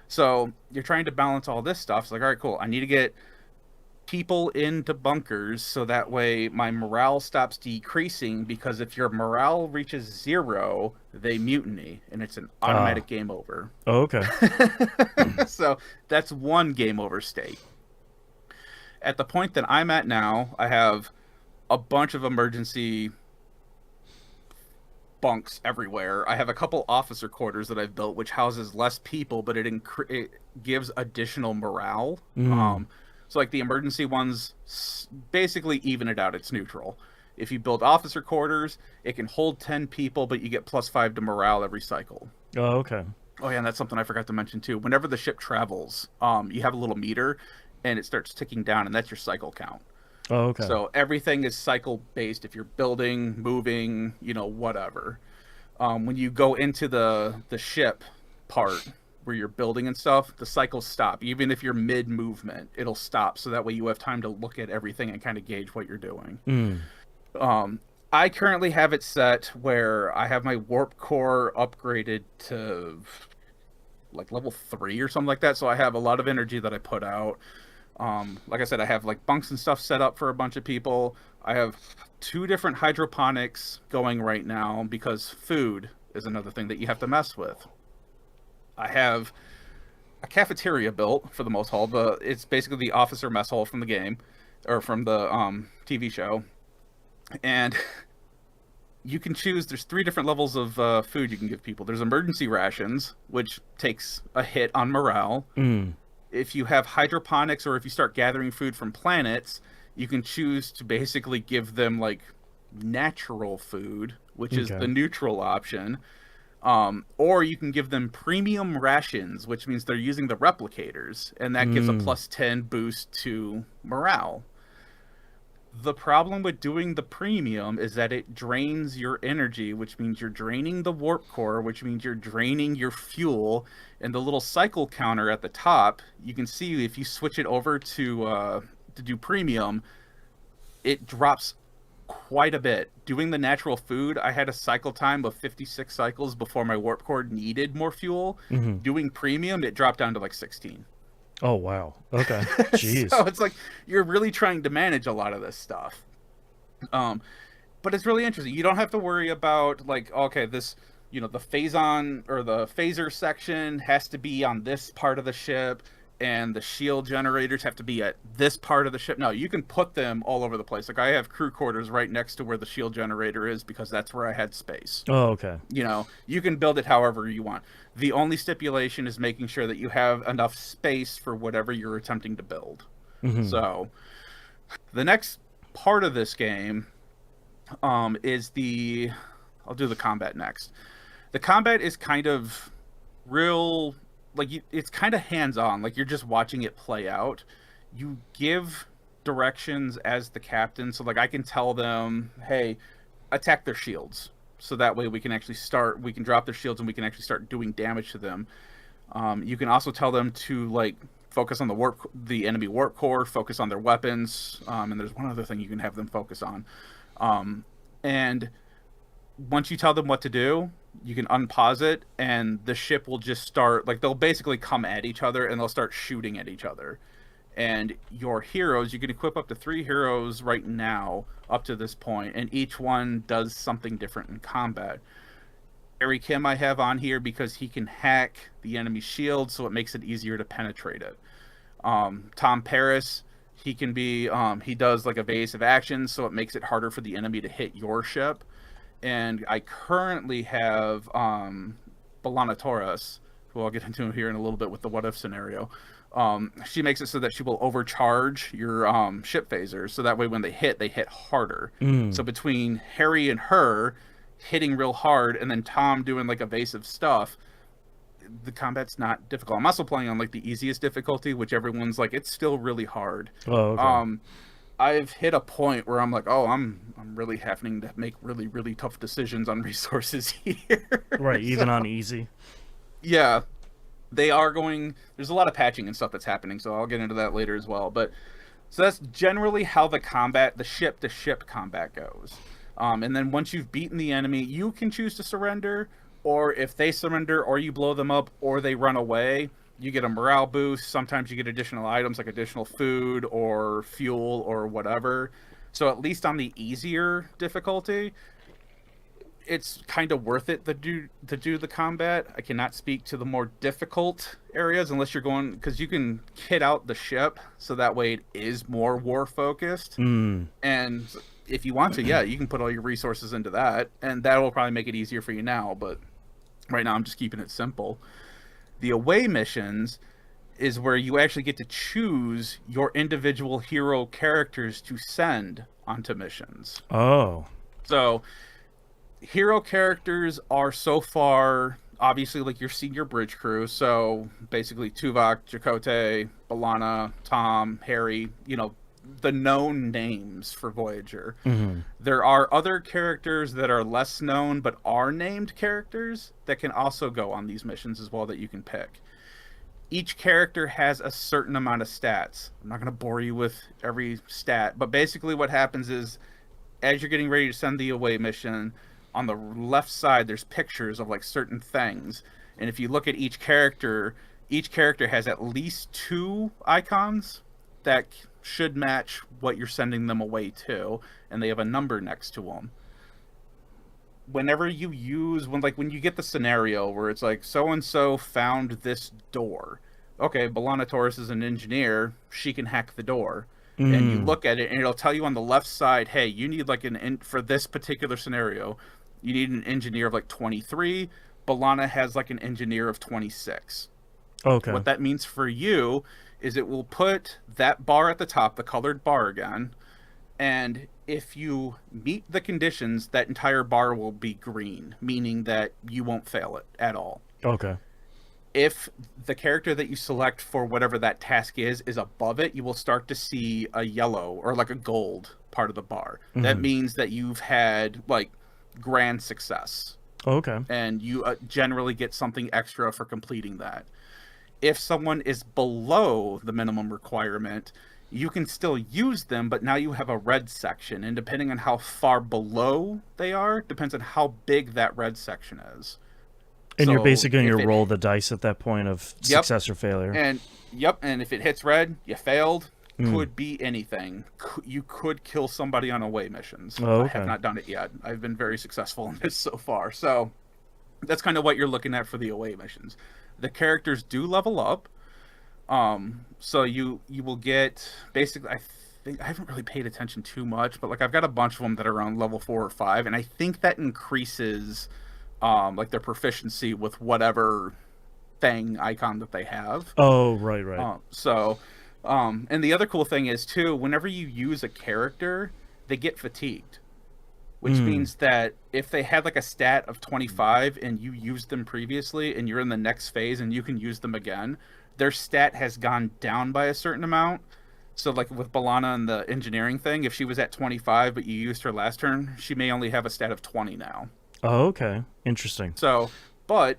So you're trying to balance all this stuff. It's like, all right, cool. I need to get people into bunkers so that way my morale stops decreasing, because if your morale reaches 0, they mutiny, and it's an automatic game over.
Oh, okay.
So that's one game over state. At the point that I'm at now, I have a bunch of emergency bunks everywhere. I have a couple officer quarters that I've built, which houses less people, but it gives additional morale. So like the emergency ones basically even it out. It's neutral. If you build officer quarters, it can hold 10 people, but you get +5 to morale every cycle.
Oh, okay.
Oh yeah, and that's something I forgot to mention too. Whenever the ship travels, you have a little meter, and it starts ticking down, and that's your cycle count.
Oh, okay.
So everything is cycle based. If you're building, moving, whatever. When you go into the ship part where you're building and stuff, the cycles stop. Even if you're mid movement, it'll stop. So that way you have time to look at everything and kind of gauge what you're doing. I currently have it set where I have my warp core upgraded to like level 3 or something like that. So I have a lot of energy that I put out. Like I said, I have like bunks and stuff set up for a bunch of people. I have 2 different hydroponics going right now, because food is another thing that you have to mess with. I have a cafeteria built for the most hall. It's basically the officer mess hall from the game, or from the TV show. And you can choose, there's 3 different levels of food you can give people. There's emergency rations, which takes a hit on morale. If you have hydroponics, or if you start gathering food from planets, you can choose to basically give them like natural food, which is the neutral option. Or you can give them premium rations, which means they're using the replicators, and that gives a +10 boost to morale. The problem with doing the premium is that it drains your energy, which means you're draining the warp core, which means you're draining your fuel. And the little cycle counter at the top, you can see if you switch it over to do premium, it drops quite a bit. Doing the natural food, I had a cycle time of 56 cycles before my warp core needed more fuel. Doing premium, it dropped down to like 16.
Oh, wow. Okay. Jeez.
So it's like you're really trying to manage a lot of this stuff. But it's really interesting. You don't have to worry about like, okay, this, the phazon or the phaser section has to be on this part of the ship, and the shield generators have to be at this part of the ship. No, you can put them all over the place. Like I have crew quarters right next to where the shield generator is, because that's where I had space.
Oh, okay.
You can build it however you want. The only stipulation is making sure that you have enough space for whatever you're attempting to build. So the next part of this game is I'll do the combat next. The combat is kind of real, like it's kind of hands-on, like you're just watching it play out. You give directions as the captain, so like I can tell them, hey, attack their shields, so that way we can drop their shields and we can actually start doing damage to them. You can also tell them to like focus on the enemy warp core, focus on their weapons, and there's one other thing you can have them focus on. And once you tell them what to do, you can unpause it, and the ship will just start, like they'll basically come at each other and they'll start shooting at each other. And your heroes, you can equip up to 3 heroes right now up to this point, and each one does something different in combat. Harry Kim I have on here because he can hack the enemy shield, so it makes it easier to penetrate it. Tom Paris, he can be he does like evasive actions, so it makes it harder for the enemy to hit your ship. And I currently have Balana Torres, who I'll get into here in a little bit with the what if scenario. She makes it so that she will overcharge your ship phasers, so that way when they hit harder. So between Harry and her hitting real hard, and then Tom doing like evasive stuff, the combat's not difficult. I'm also playing on like the easiest difficulty, which everyone's like, it's still really hard.
Oh, okay.
I've hit a point where I'm like, oh, I'm really having to make really, really tough decisions on resources here.
Right, even on easy.
Yeah, they are going. There's a lot of patching and stuff that's happening, so I'll get into that later as well. But so that's generally how the ship-to-ship combat goes. And then once you've beaten the enemy, you can choose to surrender, or if they surrender, or you blow them up, or they run away, you get a morale boost. Sometimes you get additional items like additional food or fuel or whatever. So at least on the easier difficulty, it's kind of worth it to do the combat. I cannot speak to the more difficult areas unless you're going, because you can kit out the ship so that way it is more war focused. And if you want to, yeah, you can put all your resources into that, and that will probably make it easier for you now. But right now I'm just keeping it simple. The away missions is where you actually get to choose your individual hero characters to send onto missions.
Oh.
So hero characters are so far obviously like your senior bridge crew. So basically Tuvok, Chakotay, Balana, Tom, Harry, the known names for Voyager. There are other characters that are less known but are named characters that can also go on these missions as well that you can pick. Each character has a certain amount of stats. I'm not going to bore you with every stat, but basically what happens is as you're getting ready to send the away mission, on the left side there's pictures of like certain things, and if you look at each character has at least 2 icons that should match what you're sending them away to, and they have a number next to them. Whenever you use when you get the scenario where it's like so and so found this door, okay, Balana Torres is an engineer, she can hack the door. And you look at it and it'll tell you on the left side, hey, you need like for this particular scenario, you need an engineer of like 23. Balana has like an engineer of 26.
Okay.
What that means for you is it will put that bar at the top, the colored bar again, and if you meet the conditions, that entire bar will be green, meaning that you won't fail it at all.
Okay.
If the character that you select for whatever that task is above it, you will start to see a yellow or like a gold part of the bar. That means that you've had like grand success.
Okay.
And you generally get something extra for completing that. If someone is below the minimum requirement, you can still use them, but now you have a red section, and depending on how far below they are, depends on how big that red section is.
And
So
you're basically going
if
to
it-
roll the dice at that point of success or failure.
And if it hits red, you failed. Could be anything. You could kill somebody on away missions.
Oh,
I
okay.
have not done it yet. I've been very successful in this so far. So that's kind of what you're looking at for the away missions. The characters do level up. So you will get basically, I think I haven't really paid attention too much, but like I've got a bunch of them that are around level 4 or 5, and I think that increases like their proficiency with whatever thing icon that they have.
Oh, right.
And the other cool thing is too, whenever you use a character, they get fatigued, which means that if they had like a stat of 25 and you used them previously and you're in the next phase and you can use them again, their stat has gone down by a certain amount. So like with Balana and the engineering thing, if she was at 25 but you used her last turn, she may only have a stat of 20 now.
Oh, okay. Interesting.
So, but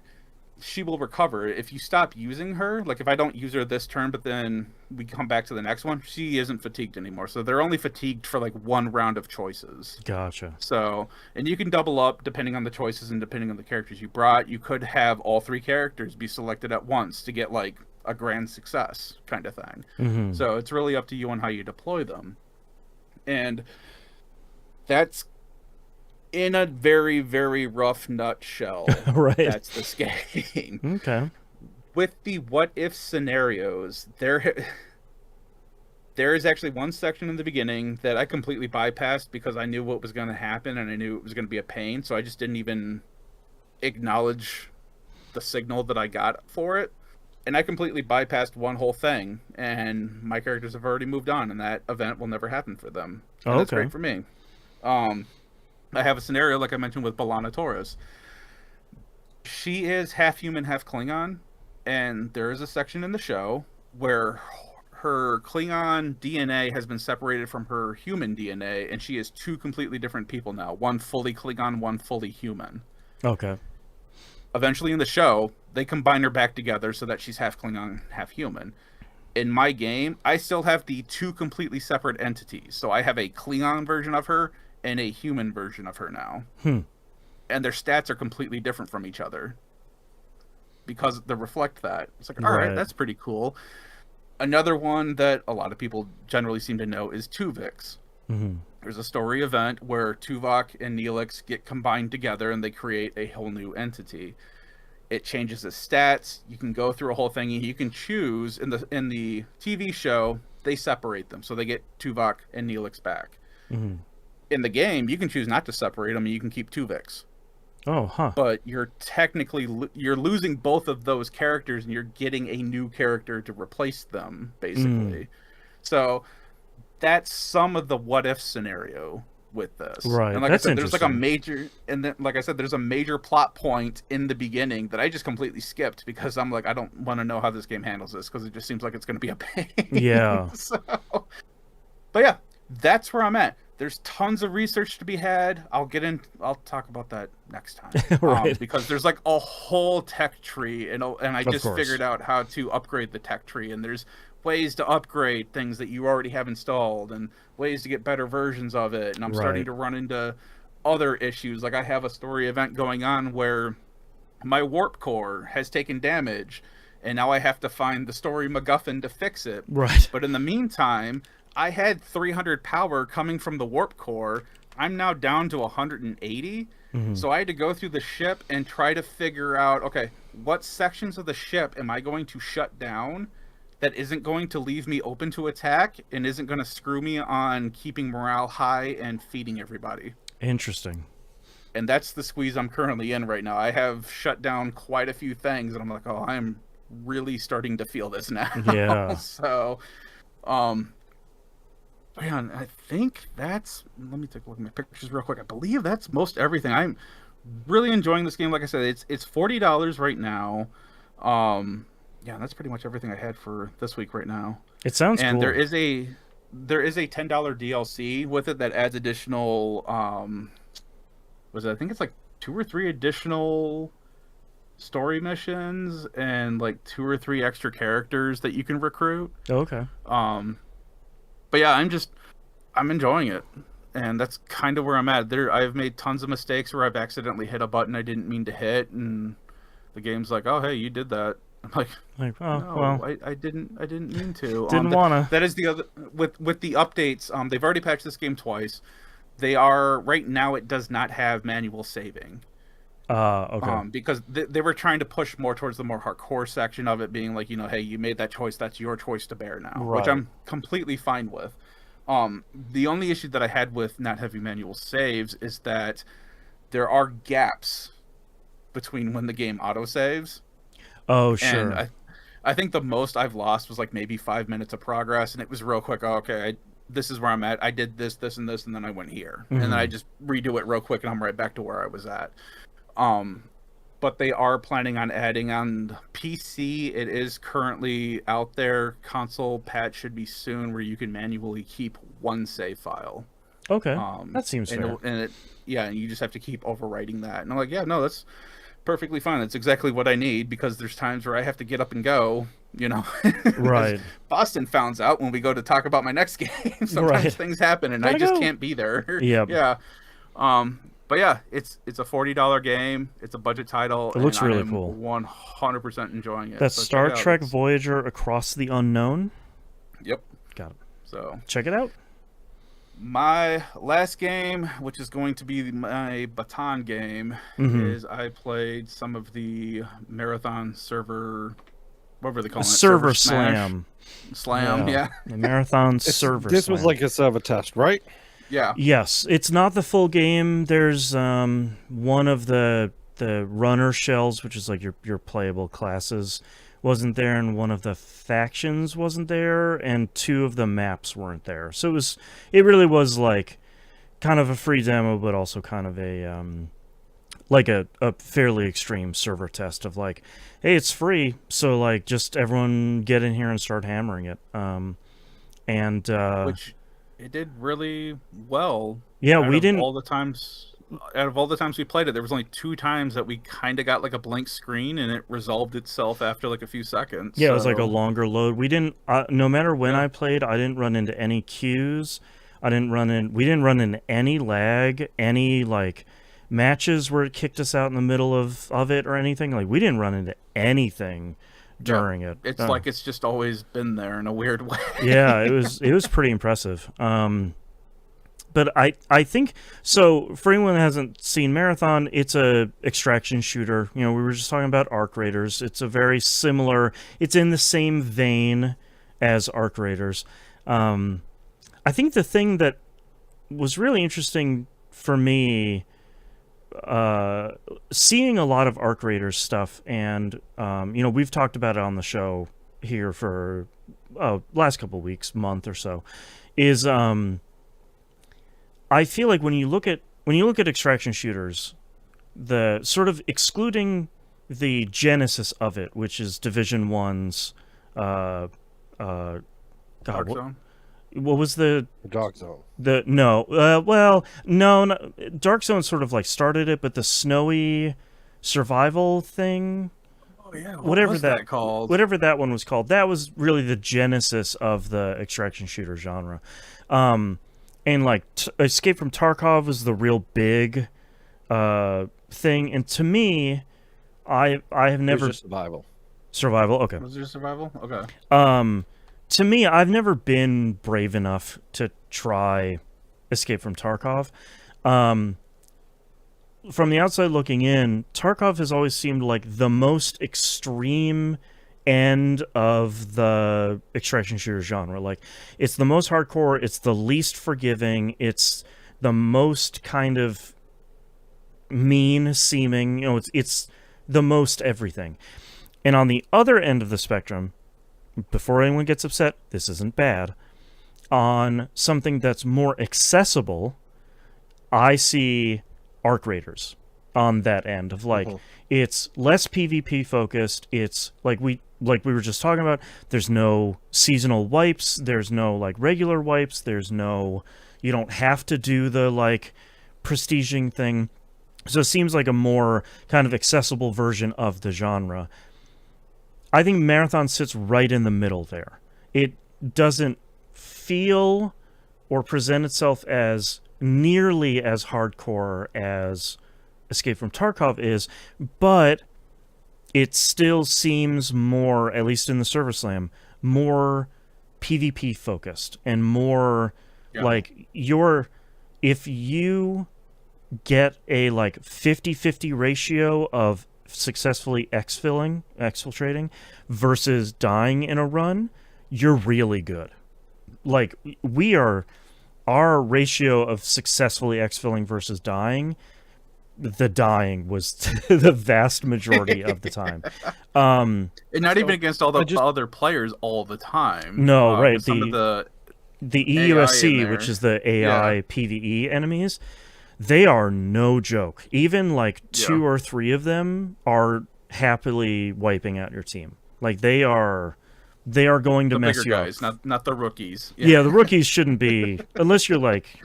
she will recover if you stop using her. Like if I don't use her this turn, but then we come back to the next one, she isn't fatigued anymore. So they're only fatigued for like one round of choices.
Gotcha.
So, and you can double up depending on the choices and depending on the characters you brought. You could have all 3 characters be selected at once to get like a grand success kind of thing. So it's really up to you on how you deploy them. And that's In a very, very rough nutshell,
Right.
that's this game.
Okay.
With the what-if scenarios, there is actually one section in the beginning that I completely bypassed because I knew what was going to happen and I knew it was going to be a pain, so I just didn't even acknowledge the signal that I got for it. And I completely bypassed one whole thing, and my characters have already moved on, and that event will never happen for them. And that's great for me. I have a scenario, like I mentioned, with B'Elanna Torres. She is half human, half Klingon, and there is a section in the show where her Klingon DNA has been separated from her human DNA, and she is two completely different people now. One fully Klingon, one fully human.
Okay.
Eventually in the show, they combine her back together so that she's half Klingon, half human. In my game, I still have the two completely separate entities. So I have a Klingon version of her and a human version of her now. And their stats are completely different from each other because they reflect that. It's like, all right, that's pretty cool. Another one that a lot of people generally seem to know is Tuvix. There's a story event where Tuvok and Neelix get combined together and they create a whole new entity. It changes his stats. You can go through a whole thing, and you can choose in the TV show. They separate them, so they get Tuvok and Neelix back. In the game, you can choose not to separate them, and you can keep Tuvix.
Oh, huh.
But you're technically you're losing both of those characters, and you're getting a new character to replace them, basically. So that's some of the what if scenario with this.
Right.
And like
That's
I said, there's like a major, and then like I said, there's a major plot point in the beginning that I just completely skipped because I'm like, I don't want to know how this game handles this because it just seems like it's going to be a pain.
Yeah.
But yeah, that's where I'm at. There's tons of research to be had. I'll talk about that next time.
Right.
Because there's like a whole tech tree, and I just figured out how to upgrade the tech tree, and there's ways to upgrade things that you already have installed and ways to get better versions of it. And I'm starting to run into other issues. Like I have a story event going on where my warp core has taken damage, and now I have to find the story MacGuffin to fix it.
Right.
But in the meantime, I had 300 power coming from the warp core. I'm now down to 180. So I had to go through the ship and try to figure out, okay, what sections of the ship am I going to shut down that isn't going to leave me open to attack and isn't going to screw me on keeping morale high and feeding everybody.
Interesting.
And that's the squeeze I'm currently in right now. I have shut down quite a few things, and I'm like, oh, I'm really starting to feel this now.
Yeah.
So, man, I think that's... Let me take a look at my pictures real quick. I believe that's most everything. I'm really enjoying this game. Like I said, it's $40 right now. Yeah, that's pretty much everything I had for this week right now.
It sounds cool.
And there is a $10 DLC with it that adds additional I think it's like 2 or 3 additional story missions and like 2 or 3 extra characters that you can recruit.
Oh, okay.
But yeah, I'm enjoying it. And that's kind of where I'm at. I've made tons of mistakes where I've accidentally hit a button I didn't mean to hit, and the game's like, "Oh, hey, you did that." I'm like,
oh,
no,
well,
I didn't mean to.
Didn't wanna.
That is the other with the updates. They've already patched this game twice. They are right now. It does not have manual saving.
Okay.
Because they were trying to push more towards the more hardcore section of it, being like, hey, you made that choice. That's your choice to bear now, which I'm completely fine with. The only issue that I had with not having manual saves is that there are gaps between when the game autosaves.
Oh, sure.
And I think the most I've lost was like maybe 5 minutes of progress, and it was real quick. Oh, okay, this is where I'm at. I did this, and this, and then I went here. And then I just redo it real quick, and I'm right back to where I was at. But they are planning on adding on PC. It is currently out there. Console patch should be soon where you can manually keep one save file.
Okay, that seems fair.
And you just have to keep overwriting that. And I'm like, yeah, no, that's perfectly fine. That's exactly what I need, because there's times where I have to get up and go,
Right.
Boston finds out when we go to talk about my next game. Sometimes things happen and I just can't be there.
Yep.
Yeah. But yeah, it's a $40 game. It's a budget title.
It looks really
I'm
cool.
100% enjoying it.
That's
so
Star Trek Voyager Across the Unknown.
Yep.
Got it.
So
check it out.
My last game, which is going to be my baton game,
Mhm.
is I played some of the marathon server, whatever they call it,
Server
Smash?
Slam.
Slam, yeah.
The Marathon Server
This
Slam.
was like a server test, right?
Yeah.
Yes, it's not the full game. There's one of the runner shells, which is like your playable classes, wasn't there, and one of the factions wasn't there, and two of the maps weren't there. So it really was like kind of a free demo, but also kind of a like a fairly extreme server test of like, hey, it's free, so like just everyone get in here and start hammering it. And
Which it did really well.
yeah,
Out
we
of
didn't.
all the times. Out of all the times we played it, there was only 2 times that we kind of got like a blank screen, and it resolved itself after like a few seconds.
Yeah, it was like a
so-
longer load. We didn't. No matter when
Yeah.
I played, I didn't run into any queues. We didn't run into any lag, any like matches where it kicked us out in the middle of it or anything. Like we didn't run into anything during it.
It's like it's just always been there in a weird way.
Yeah, it was pretty impressive. But I think so. For anyone that hasn't seen Marathon, it's a extraction shooter. You know, we were just talking about Arc Raiders. It's a very similar. It's in the same vein as Arc Raiders. I think the thing that was really interesting for me, seeing a lot of Arc Raiders stuff, and you know, we've talked about it on the show here for last couple of weeks, month or so, is I feel like when you look at extraction shooters, the sort of excluding the genesis of it, which is Division 1's God,
Dark Zone.
what was the
Dark Zone.
well, no, Dark Zone sort of like started it, but the snowy survival thing,
Oh yeah, what
whatever
was
that
that called?
whatever that one was called, that was really the genesis of the extraction shooter genre. And like Escape from Tarkov was the real big thing, and to me, I have
It was
never
just survival.
survival. Okay.
Was there survival? Okay.
To me, I've never been brave enough to try Escape from Tarkov. From the outside looking in, Tarkov has always seemed like the most extreme end of the extraction shooter genre. Like, it's the most hardcore, it's the least forgiving, it's the most kind of mean seeming, you know, it's the most everything. And on the other end of the spectrum, before anyone gets upset, this isn't bad, on something that's more accessible, I see Arc Raiders on that end of like, it's less PvP focused, it's like we were just talking about, there's no seasonal wipes, there's no like regular wipes, you don't have to do the like prestiging thing. So it seems like a more kind of accessible version of the genre. I think Marathon sits right in the middle there. It doesn't feel or present itself as nearly as hardcore as Escape from Tarkov is, but it still seems more, at least in the Server Slam, more PvP focused and more like if you get a like 50-50 ratio of successfully exfiltrating versus dying in a run, you're really good. Like our ratio of successfully exfilling versus dying, the dying was the vast majority of the time.
And not even against all the other players all the time.
No, right.
Some of the
EUSC,
AI
which is the AI PvE enemies, they are no joke. Even like 2 or 3 of them are happily wiping out your team. Like they are going to
the
mess
bigger
you
guys,
up.
not the rookies.
Yeah, the rookies shouldn't be, unless you're like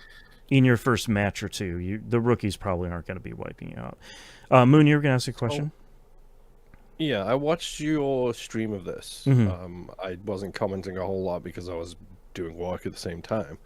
in your first match or two. The rookies probably aren't going to be wiping you out. Moon, you were going to ask a question?
Yeah, I watched your stream of this.
Mhm.
I wasn't commenting a whole lot because I was doing work at the same time.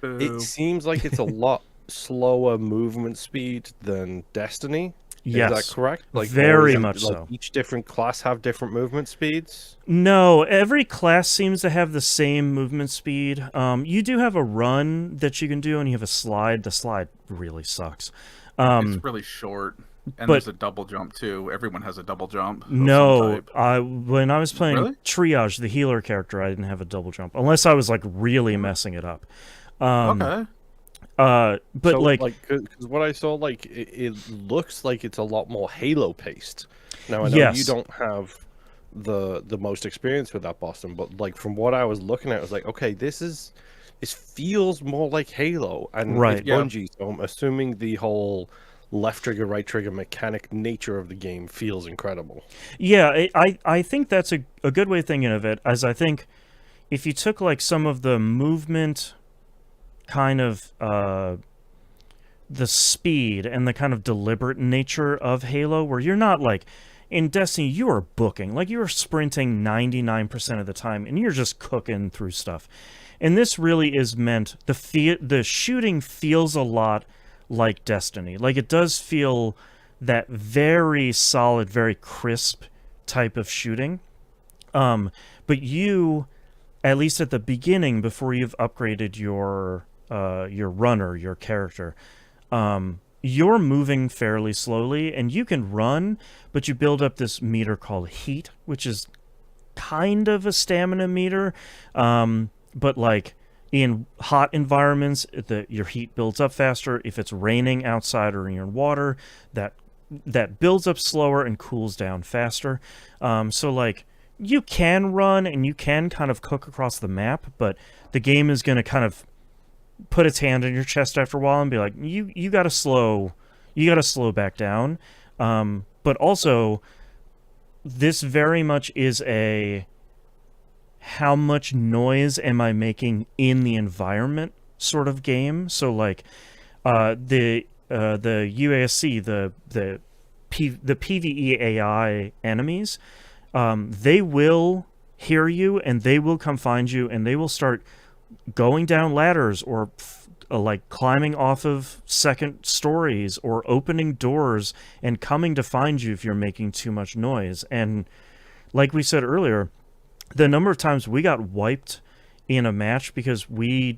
Boo.
It seems like it's a lot slower movement speed than Destiny.
Yes.
Is that correct? Like
very
or
much
like
so.
each different class have different movement speeds?
No, every class seems to have the same movement speed. You do have a run that you can do, and you have a slide. The slide really sucks.
It's really short. And
but-
there's a double jump too. Everyone has a double jump. Of some
No,
type.
when I was playing
Really?
Triage, the healer character, I didn't have a double jump, unless I was like really messing it up.
Okay.
But
So,
like
because what I saw, like it looks like it's a lot more Halo paced. Now I know
Yes.
you don't have the most experience with that, Boston, but like from what I was looking at, I was like, okay, this feels more like Halo, and
Right.
it's
Yeah.
Bungie, so I'm assuming the whole left trigger, right trigger mechanic nature of the game feels incredible.
yeah, I think that's a good way of thinking of it, as I think if you took like some of the movement kind of the speed and the kind of deliberate nature of Halo, where you're not like in Destiny, you are booking, like you are sprinting 99% of the time, and you're just cooking through stuff. And this really is meant the shooting feels a lot like Destiny. Like it does feel that very solid, very crisp type of shooting. But you, at least at the beginning, before you've upgraded your runner, your character, you're moving fairly slowly, and you can run, but you build up this meter called heat, which is kind of a stamina meter, but like in hot environments, your heat builds up faster. If it's raining outside or you're in water, that builds up slower and cools down faster. So like you can run and you can kind of cook across the map, but the game is going to kind of put its hand on your chest after a while and be like, you gotta slow back down. But also, this very much is a how much noise am I making in the environment sort of game. So like the UASC, the PvE AI enemies, they will hear you and they will come find you and they will start going down ladders or like climbing off of second stories or opening doors and coming to find you if you're making too much noise. And like we said earlier, the number of times we got wiped in a match because we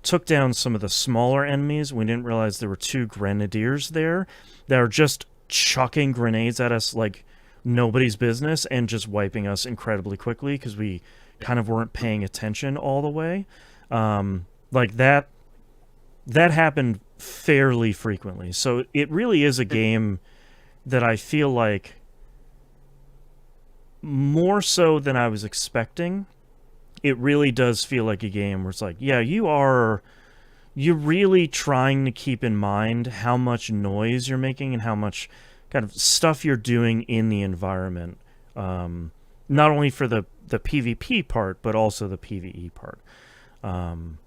took down some of the smaller enemies. We didn't realize there were 2 grenadiers there that are just chucking grenades at us like nobody's business and just wiping us incredibly quickly because we kind of weren't paying attention all the way. Like that happened fairly frequently. So it really is a game that I feel like more so than I was expecting. It really does feel like a game where it's like, yeah, you're really trying to keep in mind how much noise you're making and how much kind of stuff you're doing in the environment. Not only for the PvP part, but also the PvE part. And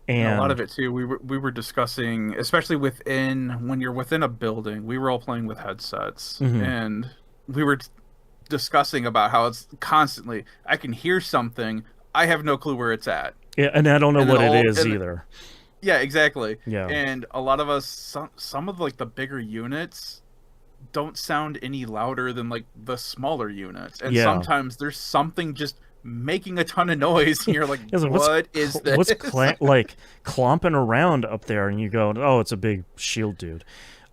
a lot of it too, we were discussing, especially when you're within a building. We were all playing with headsets, and we were discussing about how it's constantly, I can hear something, I have no clue where it's at.
Yeah, and I don't know what it is either.
Yeah, exactly.
Yeah.
And a lot of us, some of like the bigger units don't sound any louder than like the smaller units, and sometimes there's something just making a ton of noise and you're like, what is this?
What's like clomping around up there? And you go, oh, it's a big shield dude.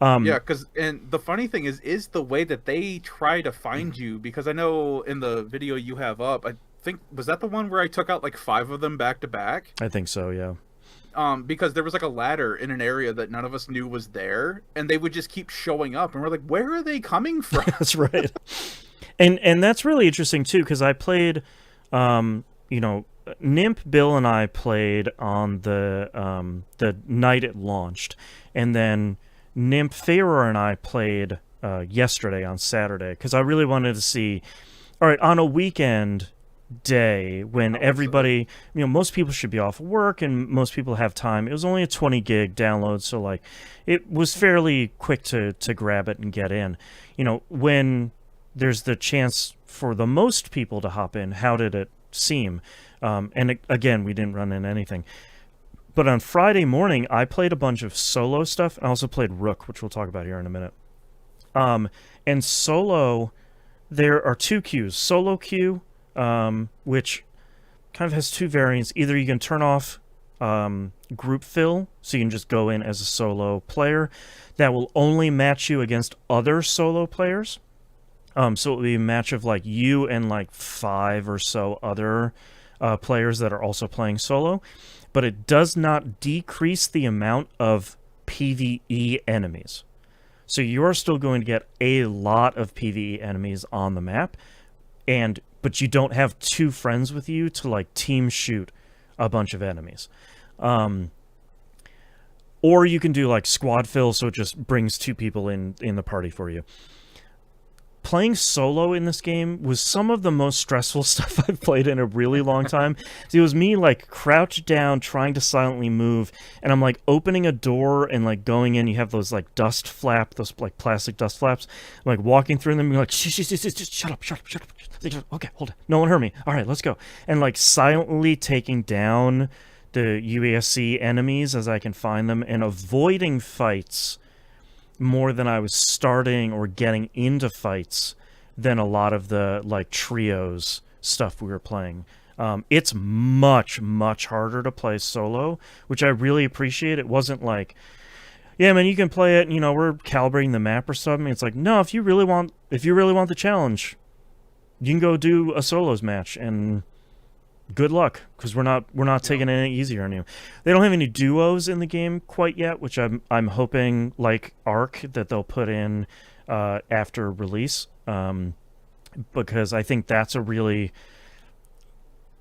Yeah, and the funny thing is the way that they try to find you, because I know in the video you have up, I think, was that the one where I took out like 5 of them back to back?
I think so, yeah.
Because there was like a ladder in an area that none of us knew was there, and they would just keep showing up, and we're like, where are they coming from?
That's right. And that's really interesting too, because I played, Nimp, Bill, and I played on the night it launched, and then Nimp, Feyre, and I played yesterday on Saturday, because I really wanted to see, all right, on a weekend day when everybody, most people should be off work and most people have time. It was only a 20 gig download, so like it was fairly quick to grab it and get in. When there's the chance for the most people to hop in, how did it seem? Again, we didn't run in anything. But on Friday morning, I played a bunch of solo stuff. I also played Rook, which we'll talk about here in a minute. And solo, there are two queues. Solo queue, which kind of has two variants. Either you can turn off group fill, so you can just go in as a solo player. That will only match you against other solo players. So it will be a match of like you and like 5 or so other players that are also playing solo. But it does not decrease the amount of PvE enemies. So you're still going to get a lot of PvE enemies on the map, but you don't have 2 friends with you to like team shoot a bunch of enemies. Or you can do like squad fill, so it just brings 2 people in the party for you. Playing solo in this game was some of the most stressful stuff I've played in a really long time. It was me like crouched down trying to silently move, and I'm like opening a door and like going in. You have those like dust flap, those like plastic dust flaps. I'm like walking through them and like shut up. Okay, hold on. No one heard me. All right, let's go. And like silently taking down the UASC enemies as I can find them and avoiding fights more than I was starting or getting into fights than a lot of the like trios stuff we were playing. It's much harder to play solo, which I really appreciate. It wasn't like, yeah, man, you can play it, we're calibrating the map or something. It's like, no, if you really want the challenge, you can go do a solos match and good luck, because we're not taking it any easier on you. They don't have any duos in the game quite yet, which I'm hoping, like Arc, that they'll put in after release, because I think that's a really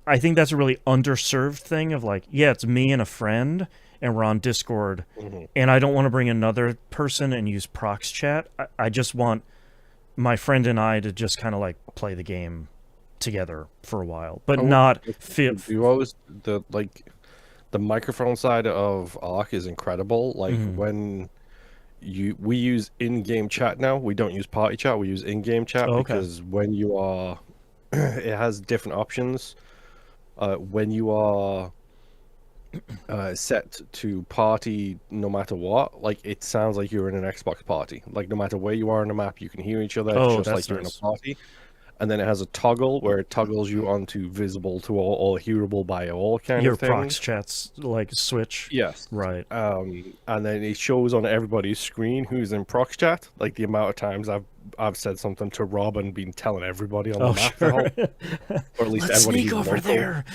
underserved thing of like, yeah, it's me and a friend and we're on Discord, and I don't want to bring another person and use prox chat. I just want my friend and I to just kind of like play the game together for a while, but not fit.
Duos, the microphone side of Arc is incredible. Like when we use in-game chat now, we don't use party chat, we use in-game chat, because when you are it has different options. When you are set to party, no matter what, like it sounds like you're in an Xbox party. Like no matter where you are on the map, you can hear each other. It's just like you're in a party. And then it has a toggle where it toggles you onto visible to all or hearable by all kind of thing.
Your prox chats like switch.
Yes.
Right.
And then it shows on everybody's screen who's in prox chat. Like the amount of times I've said something to Rob and been telling everybody on the map to help. Or at least
Let's
everybody
sneak over there.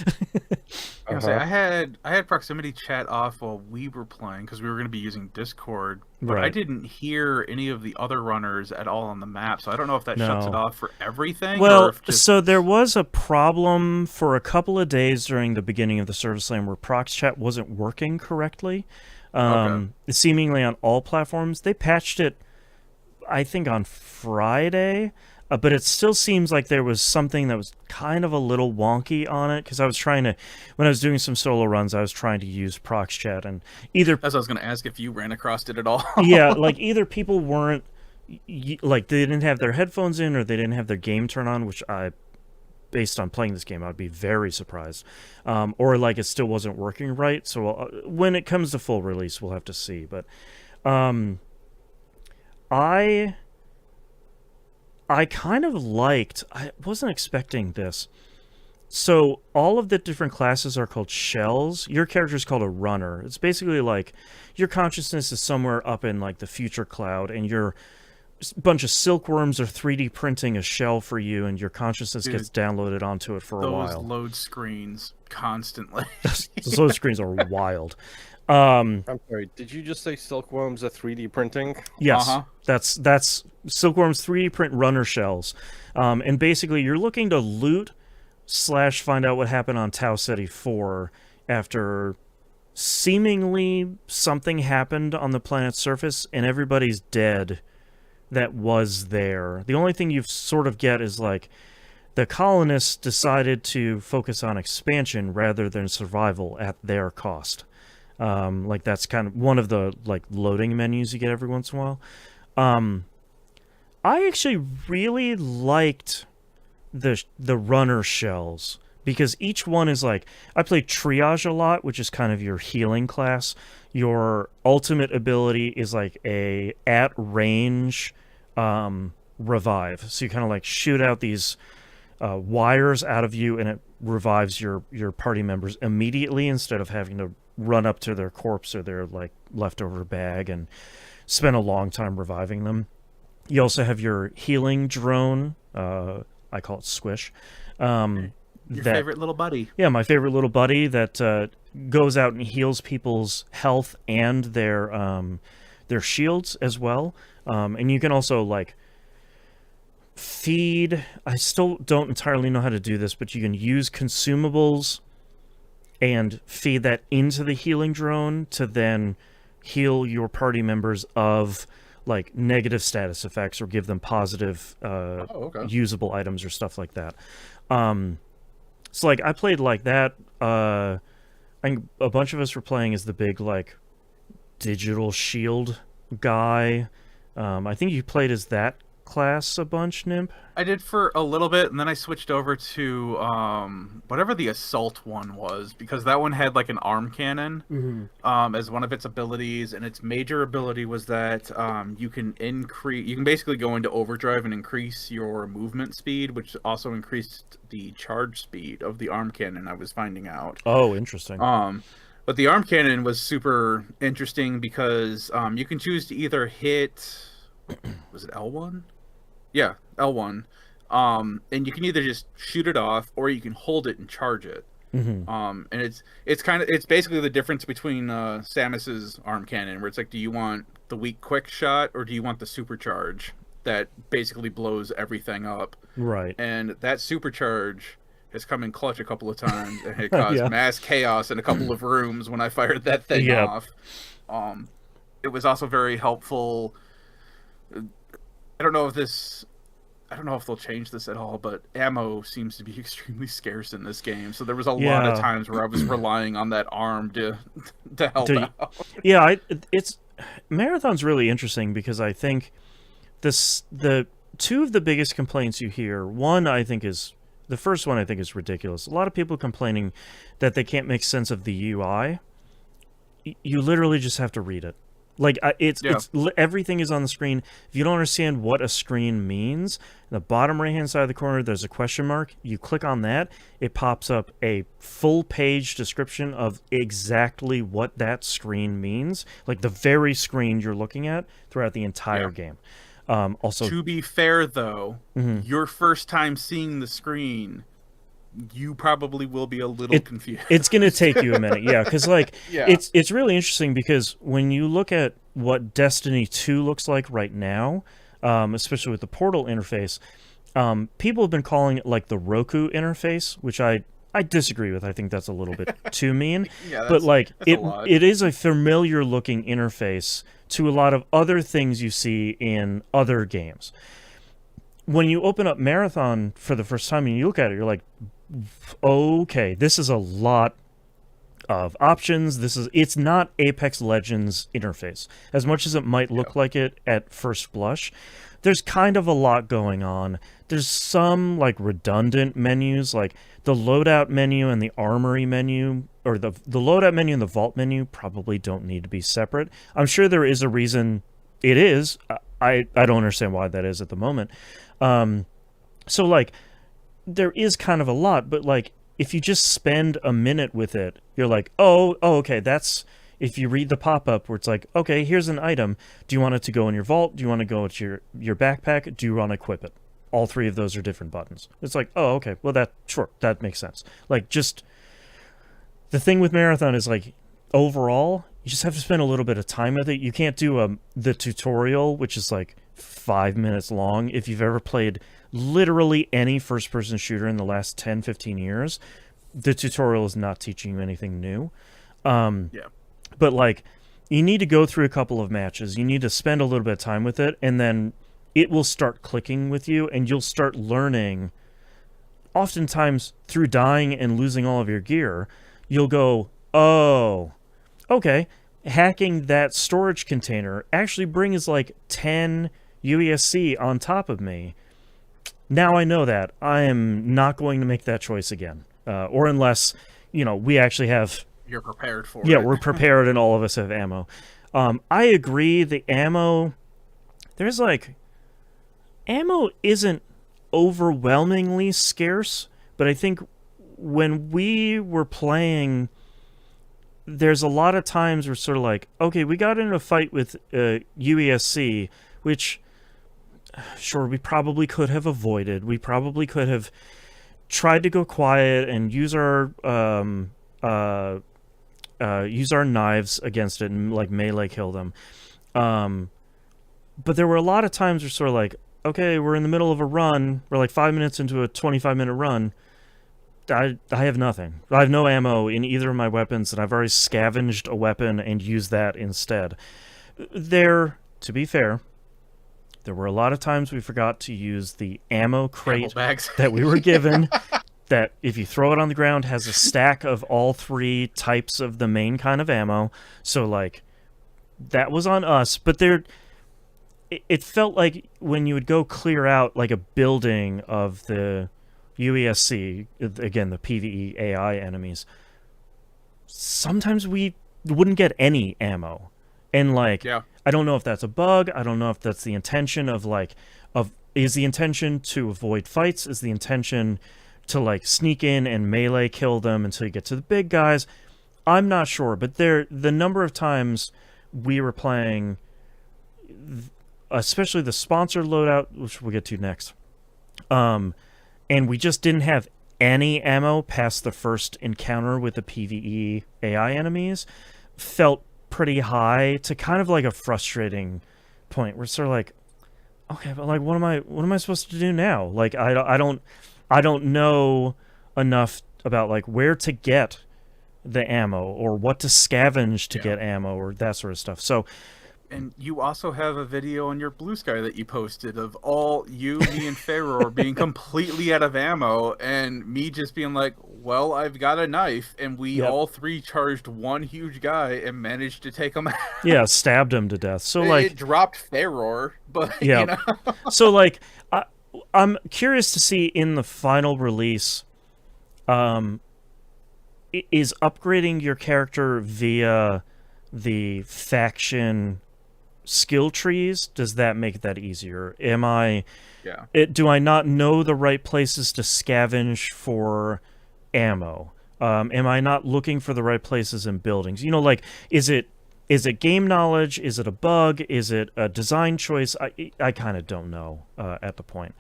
I had proximity chat off while we were playing because we were going to be using Discord, but I didn't hear any of the other runners at all on the map, so I don't know if that shuts it off for everything.
Well, so there was a problem for a couple of days during the beginning of the service lane where prox chat wasn't working correctly, seemingly on all platforms. They patched it, I think, on Friday. But it still seems like there was something that was kind of a little wonky on it, because I was trying to, when I was doing some solo runs, I was trying to use prox chat, and either...
As I was going to ask if you ran across it at all.
Yeah, like either people weren't, like they didn't have their headphones in, or they didn't have their game turned on, which based on playing this game, I'd be very surprised. Or like it still wasn't working right, so when it comes to full release, we'll have to see. But I kind of liked... I wasn't expecting this. So all of the different classes are called shells. Your character is called a runner. It's basically like your consciousness is somewhere up in like the future cloud, and your bunch of silkworms are 3D printing a shell for you, and your consciousness gets downloaded onto it for a while.
Those load screens constantly.
Those load screens are wild.
I'm sorry, did you just say silkworms are 3D printing?
Yes, that's silkworms 3D print runner shells. And basically you're looking to loot / find out what happened on Tau Ceti 4 after seemingly something happened on the planet's surface and everybody's dead that was there. The only thing you sort of get is like the colonists decided to focus on expansion rather than survival at their cost. Like that's kind of one of the like loading menus you get every once in a while. I actually really liked the runner shells, because each one is like, I played triage a lot, which is kind of your healing class. Your ultimate ability is like a at range revive. So you kind of like shoot out these wires out of you, and it revives your party members immediately instead of having to run up to their corpse or their like leftover bag and spend a long time reviving them. You also have your healing drone. I call it Squish.
Your favorite little buddy.
Yeah, my favorite little buddy that goes out and heals people's health and their shields as well. And you can also like feed. I still don't entirely know how to do this, but you can use consumables and feed that into the healing drone to then heal your party members of like negative status effects or give them positive usable items or stuff like that. So like I played like that. I think a bunch of us were playing as the big like digital shield guy. I think you played as that class a bunch, Nimp.
I did for a little bit, and then I switched over to whatever the assault one was, because that one had like an arm cannon as one of its abilities, and its major ability was that you can basically go into overdrive and increase your movement speed, which also increased the charge speed of the arm cannon, I was finding out.
Oh, interesting.
But the arm cannon was super interesting because you can choose to either hit, was it L1? Yeah, L1. And you can either just shoot it off, or you can hold it and charge it. And it's basically the difference between Samus's arm cannon, where it's like, do you want the weak quick shot, or do you want the supercharge that basically blows everything up?
Right.
And that supercharge has come in clutch a couple of times, and it caused mass chaos in a couple of rooms when I fired that thing off. It was also very helpful. I don't know if they'll change this at all, but ammo seems to be extremely scarce in this game. So there was a lot of times where I was relying on that arm to help out.
Yeah, Marathon's really interesting because I think the two of the biggest complaints you hear, the first one I think is ridiculous. A lot of people complaining that they can't make sense of the UI. You literally just have to read it. Like, it's everything is on the screen. If you don't understand what a screen means, in the bottom right-hand side of the corner, there's a question mark. You click on that, it pops up a full-page description of exactly what that screen means, like the very screen you're looking at throughout the entire game. Also,
to be fair, though, your first time seeing the screen, you probably will be a little confused.
It's going to take you a minute, because like it's really interesting because when you look at what Destiny 2 looks like right now, especially with the Portal interface, people have been calling it like the Roku interface, which I disagree with. I think that's a little bit too mean. But like it is a familiar looking interface to a lot of other things you see in other games. When you open up Marathon for the first time and you look at it, you're like, okay, this is a lot of options. It's not Apex Legends interface. As much as it might look like it at first blush, there's kind of a lot going on. There's some like redundant menus, like the loadout menu and the armory menu, or the loadout menu and the vault menu probably don't need to be separate. I'm sure there is a reason it is. I don't understand why that is at the moment. So like there is kind of a lot, but like if you just spend a minute with it, you're like, oh okay, that's, if you read the pop-up where it's like, okay, here's an item. Do you want it to go in your vault? Do you want to go to your backpack? Do you want to equip it? All three of those are different buttons. It's like, oh, okay, well that makes sense. Like, just the thing with Marathon is like, overall, you just have to spend a little bit of time with it. You can't do the tutorial, which is like 5 minutes long. If you've ever played literally any first-person shooter in the last 10-15 years, the tutorial is not teaching you anything new. But like, you need to go through a couple of matches. You need to spend a little bit of time with it, and then it will start clicking with you, and you'll start learning. Oftentimes, through dying and losing all of your gear, you'll go, oh, okay, hacking that storage container actually brings like 10 UESC on top of me. Now I know that. I am not going to make that choice again. Or unless, we actually have...
You're prepared for it.
Yeah, we're prepared and all of us have ammo. I agree, the ammo... There's like... ammo isn't overwhelmingly scarce, but I think when we were playing, there's a lot of times we're sort of like, okay, we got in a fight with UESC, which, sure, we probably could have avoided. We probably could have tried to go quiet and use our knives against it and like melee kill them. But there were a lot of times we're sort of like, okay, we're in the middle of a run. We're like 5 minutes into a 25-minute run. I have nothing. I have no ammo in either of my weapons, and I've already scavenged a weapon and used that instead. To be fair, there were a lot of times we forgot to use the ammo crate that we were given, that if you throw it on the ground has a stack of all 3 types of the main kind of ammo. So, like, that was on us. But it felt like when you would go clear out, like, a building of the UESC, again, the PvE AI enemies, sometimes we wouldn't get any ammo. And, like, I don't know if that's a bug. I don't know if that's the intention is the intention to avoid fights? Is the intention to, like, sneak in and melee kill them until you get to the big guys? I'm not sure, but the number of times we were playing, especially the sponsored loadout, which we'll get to next, and we just didn't have any ammo past the first encounter with the PvE AI enemies, felt pretty high, to kind of like a frustrating point. We're sort of like, okay, but like, what am I supposed to do now? Like, I don't know enough about like where to get the ammo or what to scavenge to get ammo or that sort of stuff. So.
And you also have a video on your Blue Sky that you posted of all you, me, and Ferror being completely out of ammo, and me just being like, well, I've got a knife, and we all 3 charged one huge guy and managed to take him out.
Yeah, stabbed him to death. So, like...
It dropped Ferror, but,
yeah.
you know.
So, like, I'm curious to see in the final release, is upgrading your character via the faction skill trees, does that make that easier? Do I not know the right places to scavenge for ammo? Am I not looking for the right places in buildings? You know, like, is it game knowledge? Is it a bug? Is it a design choice? I kind of don't know at the point.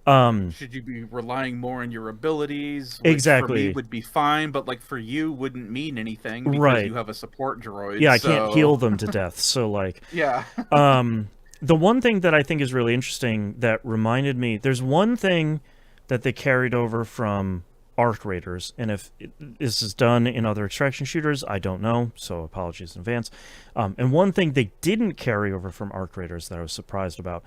Should you be relying more on your abilities? Which
exactly.
For me would be fine, but like for you wouldn't mean anything because you have a support droid.
Yeah, I can't heal them to death. So like,
yeah.
The one thing that I think is really interesting that reminded me, there's one thing that they carried over from Arc Raiders, and if this is done in other extraction shooters, I don't know, so apologies in advance. And one thing they didn't carry over from Arc Raiders that I was surprised about,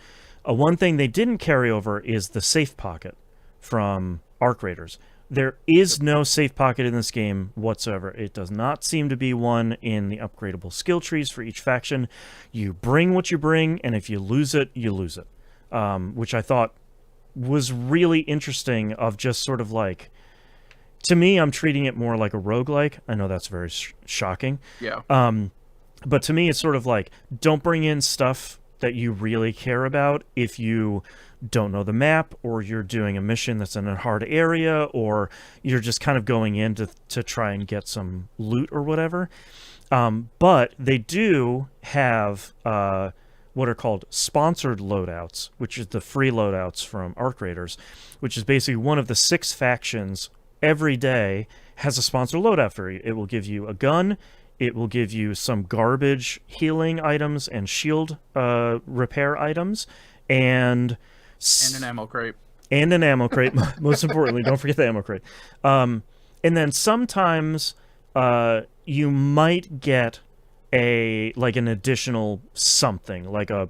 one thing they didn't carry over is the safe pocket from Arc Raiders. There is no safe pocket in this game whatsoever. It does not seem to be one in the upgradable skill trees for each faction. You bring what you bring, and if you lose it, you lose it. Which I thought was really interesting, of just sort of like, to me, I'm treating it more like a roguelike. I know that's very shocking.
Yeah.
But to me, it's sort of like, don't bring in stuff that you really care about if you don't know the map, or you're doing a mission that's in a hard area, or you're just kind of going in to try and get some loot or whatever. But they do have what are called sponsored loadouts, which is the free loadouts from Arc Raiders, which is basically one of the 6 factions every day has a sponsored loadout for you. It will give you a gun. It will give you some garbage healing items and shield repair items, and
an ammo crate.
And an ammo crate. Most importantly, don't forget the ammo crate. And then sometimes you might get an additional something, like a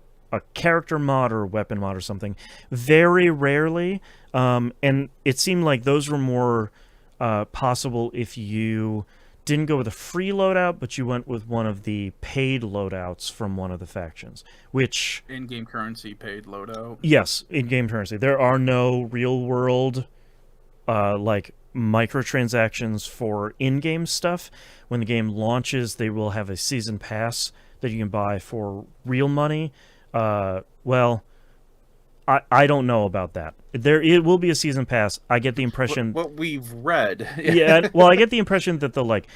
character mod or a weapon mod or something. Very rarely. And it seemed like those were more possible if you didn't go with a free loadout, but you went with one of the paid loadouts from one of the factions, which...
In-game currency paid loadout.
Yes, in-game currency. There are no real-world, microtransactions for in-game stuff. When the game launches, they will have a season pass that you can buy for real money. Well, I don't know about that. It will be a season pass. I get the impression
What we've read.
yeah, well, I get the impression that the like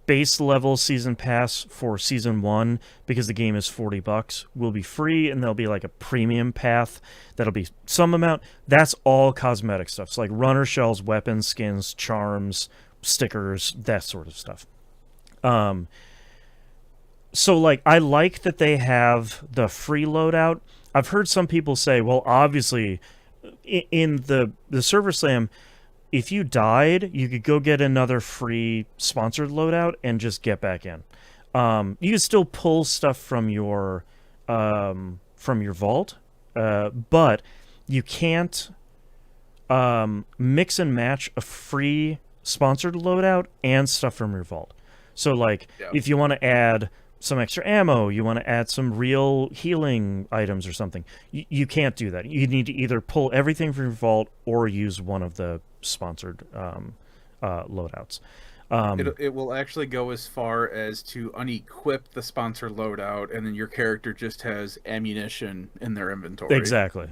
base level season pass for season 1, because the game is $40, will be free, and there'll be like a premium path that'll be some amount. That's all cosmetic stuff. So like runner shells, weapons, skins, charms, stickers, that sort of stuff. So like I like that they have the free loadout. I've heard some people say, well, obviously in the server slam, if you died, you could go get another free sponsored loadout and just get back in. You can still pull stuff from your vault, but you can't mix and match a free sponsored loadout and stuff from your vault. So like if you want to add some extra ammo, you want to add some real healing items or something, you can't do that. You need to either pull everything from your vault or use one of the sponsored loadouts.
It will actually go as far as to unequip the sponsor loadout, and then your character just has ammunition in their inventory.
Exactly.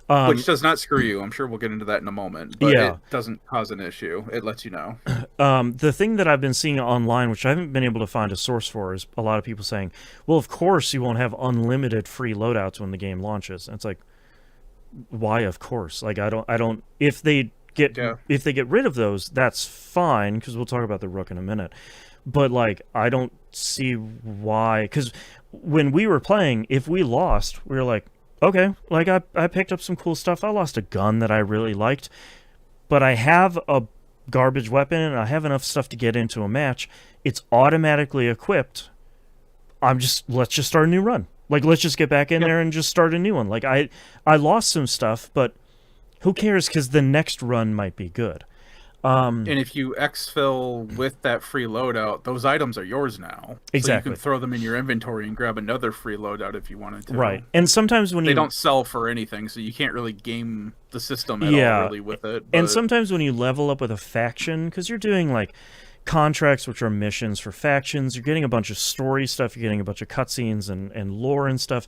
Which does not screw you. I'm sure we'll get into that in a moment. But it doesn't cause an issue. It lets you know.
The thing that I've been seeing online, which I haven't been able to find a source for, is a lot of people saying, well, of course you won't have unlimited free loadouts when the game launches. And it's like, why of course? Like, I don't if they get rid of those, that's fine, because we'll talk about the Rook in a minute. But like, I don't see why, because when we were playing, if we lost, we were like, okay, like I picked up some cool stuff. I lost a gun that I really liked, but I have a garbage weapon and I have enough stuff to get into a match. It's automatically equipped. Let's just start a new run. Like, let's just get back in there and just start a new one. Like, I lost some stuff, but who cares, because the next run might be good.
And if you exfil with that free loadout, those items are yours now.
Exactly.
So you can throw them in your inventory and grab another free loadout if you wanted to.
Right. And sometimes when
they don't sell for anything, so you can't really game the system at all really with it. But...
And sometimes when you level up with a faction, because you're doing like contracts, which are missions for factions, you're getting a bunch of story stuff, you're getting a bunch of cutscenes and lore and stuff.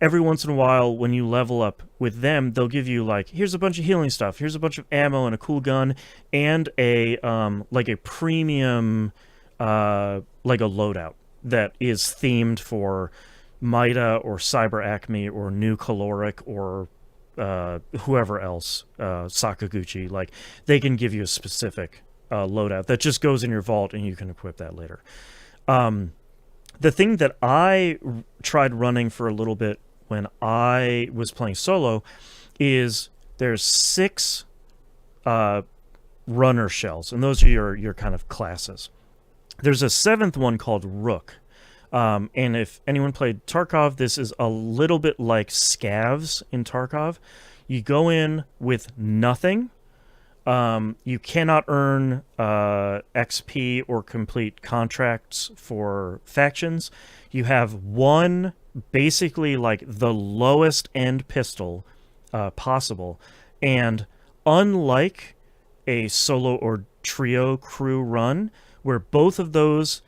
Every once in a while, when you level up with them, they'll give you like, here's a bunch of healing stuff, here's a bunch of ammo and a cool gun, and a like a premium like a loadout that is themed for Mida or Cyber Acme or New Caloric or whoever else, Sakaguchi. Like, they can give you a specific loadout that just goes in your vault and you can equip that later. The thing that I tried running for a little bit when I was playing solo is there's 6 runner shells, and those are your kind of classes. There's a 7th one called Rook. And if anyone played Tarkov, this is a little bit like Scavs in Tarkov. You go in with nothing. You cannot earn XP or complete contracts for factions. You have one, basically like the lowest end pistol possible. And unlike a solo or trio crew run, where both of those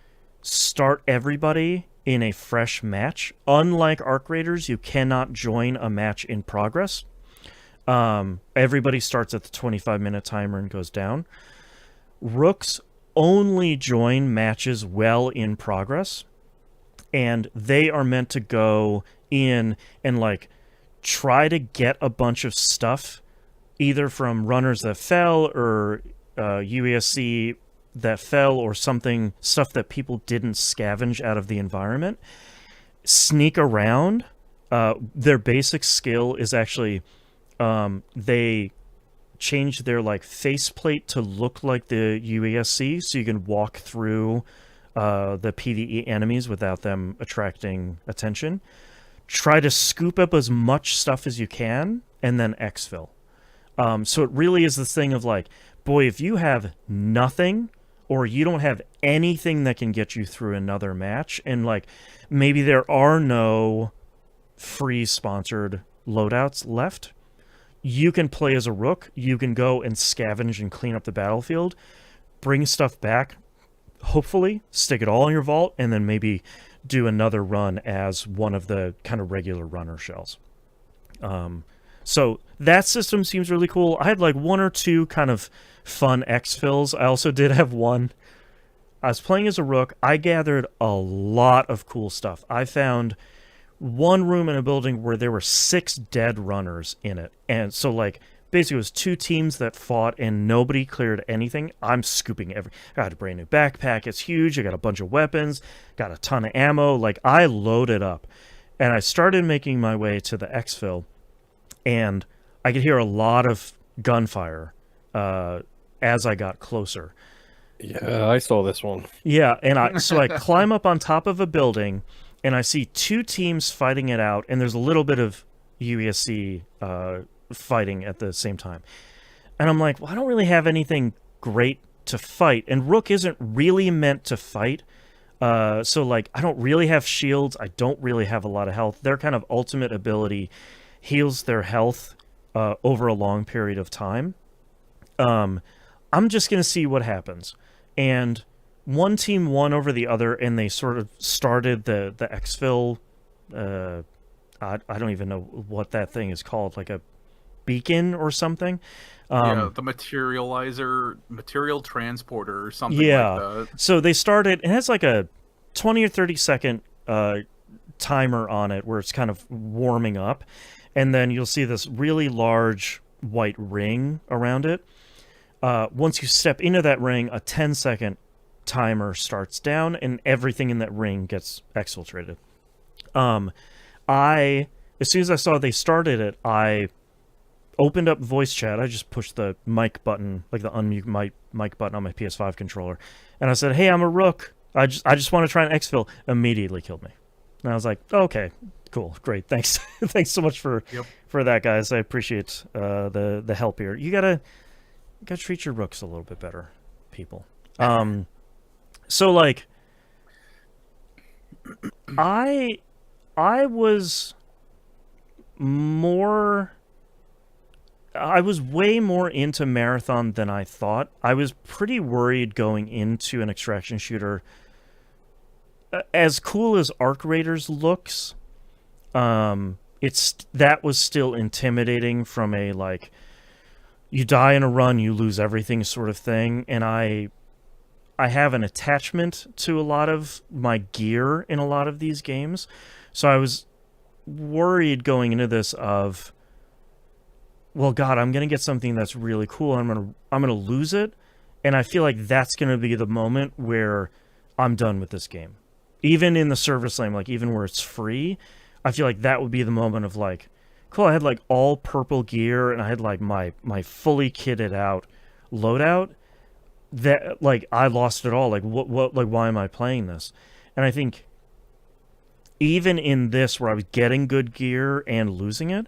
start everybody in a fresh match, unlike Arc Raiders, you cannot join a match in progress. Everybody starts at the 25-minute timer and goes down. Rooks only join matches well in progress, and they are meant to go in and like try to get a bunch of stuff, either from runners that fell or UESC that fell, or stuff that people didn't scavenge out of the environment. Sneak around. Their basic skill is actually they changed their like faceplate to look like the UESC, so you can walk through the PvE enemies without them attracting attention. Try to scoop up as much stuff as you can, and then exfil. So it really is this thing of like, boy, if you have nothing, or you don't have anything that can get you through another match, and like maybe there are no free sponsored loadouts left, you can play as a Rook. You can go and scavenge and clean up the battlefield, bring stuff back, hopefully stick it all in your vault, and then maybe do another run as one of the kind of regular runner shells. So that system seems really cool. I had like one or two kind of fun exfils. I also did have one. I was playing as a rook. I gathered a lot of cool stuff. I found one room in a building where there were 6 dead runners in it. And so, like, basically it was 2 teams that fought and nobody cleared anything. I'm scooping I got a brand new backpack. It's huge. I got a bunch of weapons, got a ton of ammo. Like, I loaded up. And I started making my way to the exfil, and I could hear a lot of gunfire as I got closer.
Yeah, I saw this one.
Yeah, and I climb up on top of a building, and I see 2 teams fighting it out, and there's a little bit of UESC fighting at the same time. And I'm like, well, I don't really have anything great to fight, and Rook isn't really meant to fight. So, like, I don't really have shields. I don't really have a lot of health. Their kind of ultimate ability heals their health over a long period of time. I'm just going to see what happens. And one team won over the other, and they sort of started the exfil. I don't even know what that thing is called, like a beacon or something.
The material transporter or something like that.
So they started, it has like a 20 or 30 second timer on it where it's kind of warming up. And then you'll see this really large white ring around it. Once you step into that ring, a 10-second timer starts down, and everything in that ring gets exfiltrated. As soon as I saw they started it, I opened up voice chat. I just pushed the mic button, like the unmute mic button on my PS5 controller, and I said, "Hey, I'm a rook. I just want to try an exfil." Immediately killed me, and I was like, "Okay, cool, great, thanks, thanks so much for that, guys. I appreciate the help here. You gotta treat your rooks a little bit better, people." So like, I was way more into Marathon than I thought. I was pretty worried going into an extraction shooter. As cool as Arc Raiders looks, that was still intimidating from a, like, you die in a run, you lose everything sort of thing. And I have an attachment to a lot of my gear in a lot of these games. So I was worried going into this of, well, God, I'm going to get something that's really cool. I'm going to lose it. And I feel like that's going to be the moment where I'm done with this game. Even in the service lane, like even where it's free, I feel like that would be the moment of like, cool, I had like all purple gear and I had like my fully kitted out loadout. That, like, I lost it all. Like, what, like, why am I playing this? And I think even in this, where I was getting good gear and losing it,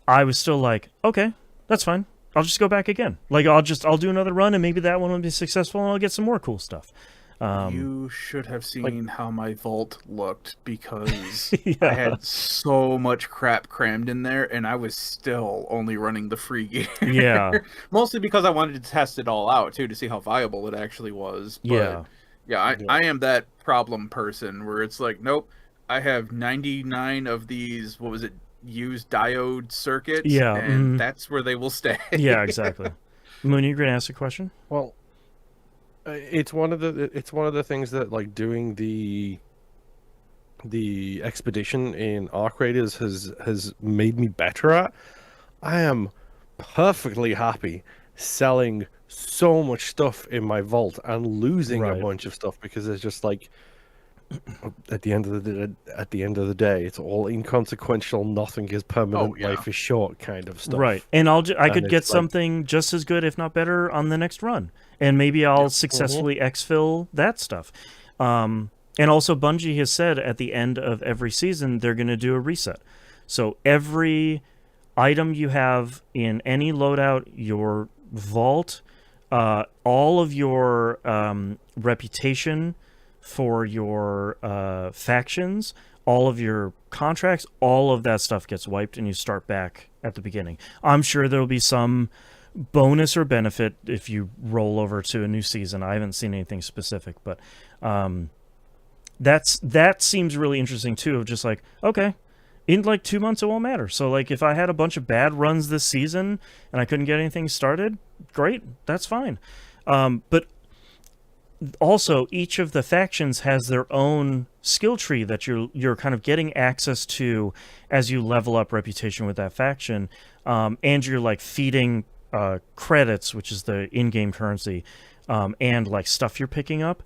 I was still like, okay, that's fine. I'll just go back again. Like, I'll do another run, and maybe that one will be successful, and I'll get some more cool stuff.
You should have seen how my vault looked, because I had so much crap crammed in there, and I was still only running the free gear.
Yeah.
Mostly because I wanted to test it all out, too, to see how viable it actually was. But, I am that problem person where it's like, nope, I have 99 of these, what was it, used diode circuits, and that's where they will stay. Yeah,
exactly. Moon, you're going to ask a question?
Well, it's one of the things that, like, doing the expedition in Arc Raiders has made me better at. I am perfectly happy selling so much stuff in my vault and losing a bunch of stuff, because it's just like, at the end of the day, it's all inconsequential. Nothing is permanent. Life is short, kind of stuff.
Right, and I could get something just as good, if not better, on the next run, and maybe I'll successfully exfil that stuff. And also, Bungie has said at the end of every season they're going to do a reset. So every item you have in any loadout, your vault, all of your reputation for your factions, all of your contracts, all of that stuff gets wiped, and you start back at the beginning. I'm sure there'll be some bonus or benefit if you roll over to a new season. I haven't seen anything specific, but that seems really interesting too, of just like, okay, in like 2 months, it won't matter. So like if I had a bunch of bad runs this season and I couldn't get anything started, great, that's fine. But also each of the factions has their own skill tree that you're kind of getting access to as you level up reputation with that faction, and you're like feeding credits, which is the in-game currency, and like stuff you're picking up.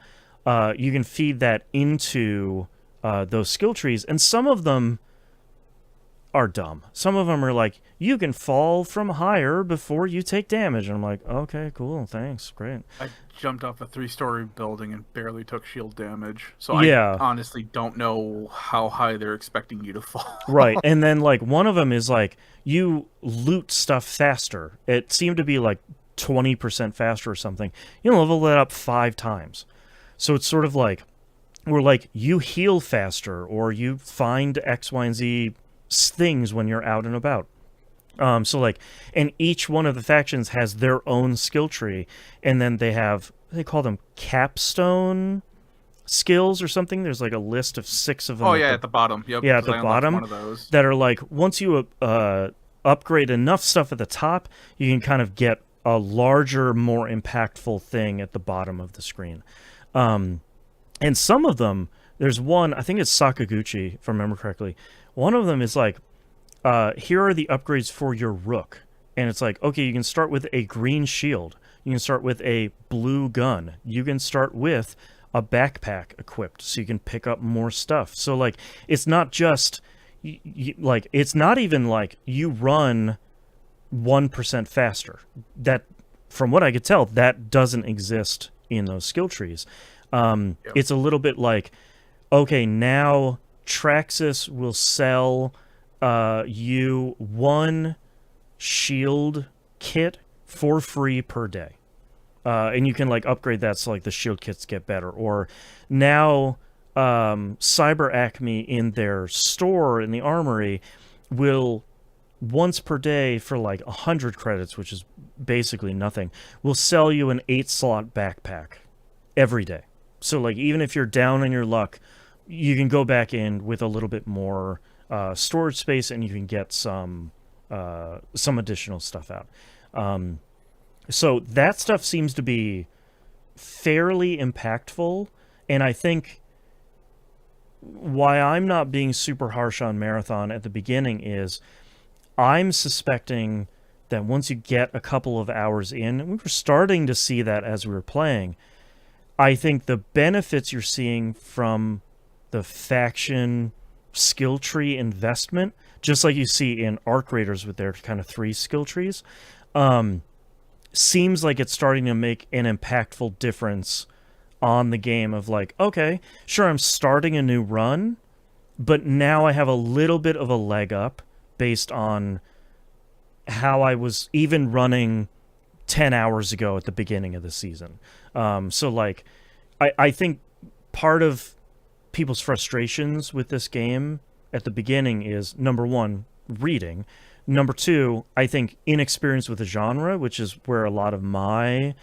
You can feed that into those skill trees, and some of them are dumb. Some of them are like, you can fall from higher before you take damage. And I'm like, okay, cool, thanks, great.
I jumped off a 3-story building and barely took shield damage. So
Yeah.
I honestly don't know how high they're expecting you to fall.
Right, and then like one of them is like, you loot stuff faster. It seemed to be like 20% faster or something. You level that up 5 times. So it's sort of like, we're like, you heal faster, or you find X, Y, and Z things when you're out and about. So like, and each one of the factions has their own skill tree, and then they call them capstone skills or something. There's like a list of 6 of them.
Oh yeah, at the bottom. Yep.
Yeah, at the bottom.
One of those.
That are like, once you upgrade enough stuff at the top, you can kind of get a larger, more impactful thing at the bottom of the screen. And some of them, there's one, I think it's Sakaguchi, if I remember correctly. One of them is like, here are the upgrades for your rook. And it's like, okay, you can start with a green shield. You can start with a blue gun. You can start with a backpack equipped so you can pick up more stuff. So, like, it's not just, like, it's not even like you run 1% faster. That, from what I could tell, that doesn't exist in those skill trees. It's a little bit like, okay, now Traxxas will sell you 1 shield kit for free per day. And you can like upgrade that so like the shield kits get better. Or now Cyber Acme in their store in the armory will once per day for like 100 credits, which is basically nothing, will sell you an 8-slot backpack every day. So like even if you're down on your luck, you can go back in with a little bit more storage space, and you can get some additional stuff out. So that stuff seems to be fairly impactful, and I think why I'm not being super harsh on Marathon at the beginning is I'm suspecting that once you get a couple of hours in, and we were starting to see that as we were playing, I think the benefits you're seeing from the faction skill tree investment, just like you see in Arc Raiders with their kind of 3 skill trees, seems like it's starting to make an impactful difference on the game of like, okay, sure, I'm starting a new run, but now I have a little bit of a leg up based on how I was even running 10 hours ago at the beginning of the season. So like, I think part of people's frustrations with this game at the beginning is, number 1, reading. Number 2, I think inexperience with the genre, which is where a lot of my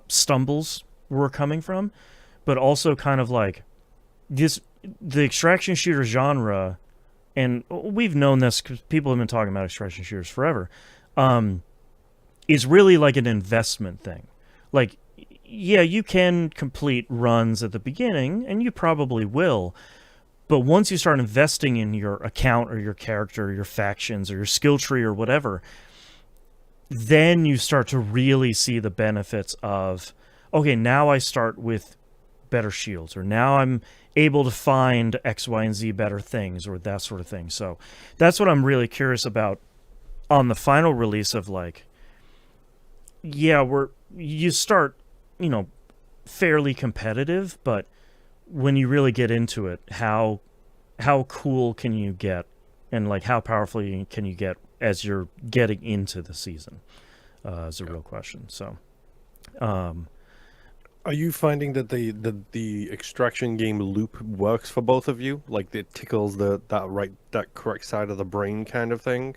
stumbles were coming from. But also kind of like the extraction shooter genre, and we've known this because people have been talking about extraction shooters forever, is really like an investment thing. Like, yeah, you can complete runs at the beginning, and you probably will. But once you start investing in your account or your character or your factions or your skill tree or whatever, then you start to really see the benefits of, okay, now I start with better shields, or now I'm able to find X, Y, and Z better things, or that sort of thing. So that's what I'm really curious about on the final release of like, yeah, you start, fairly competitive, but when you really get into it, how cool can you get, and like how powerful can you get as you're getting into the season is a real question. So
are you finding that the extraction game loop works for both of you? Like it tickles that correct side of the brain kind of thing?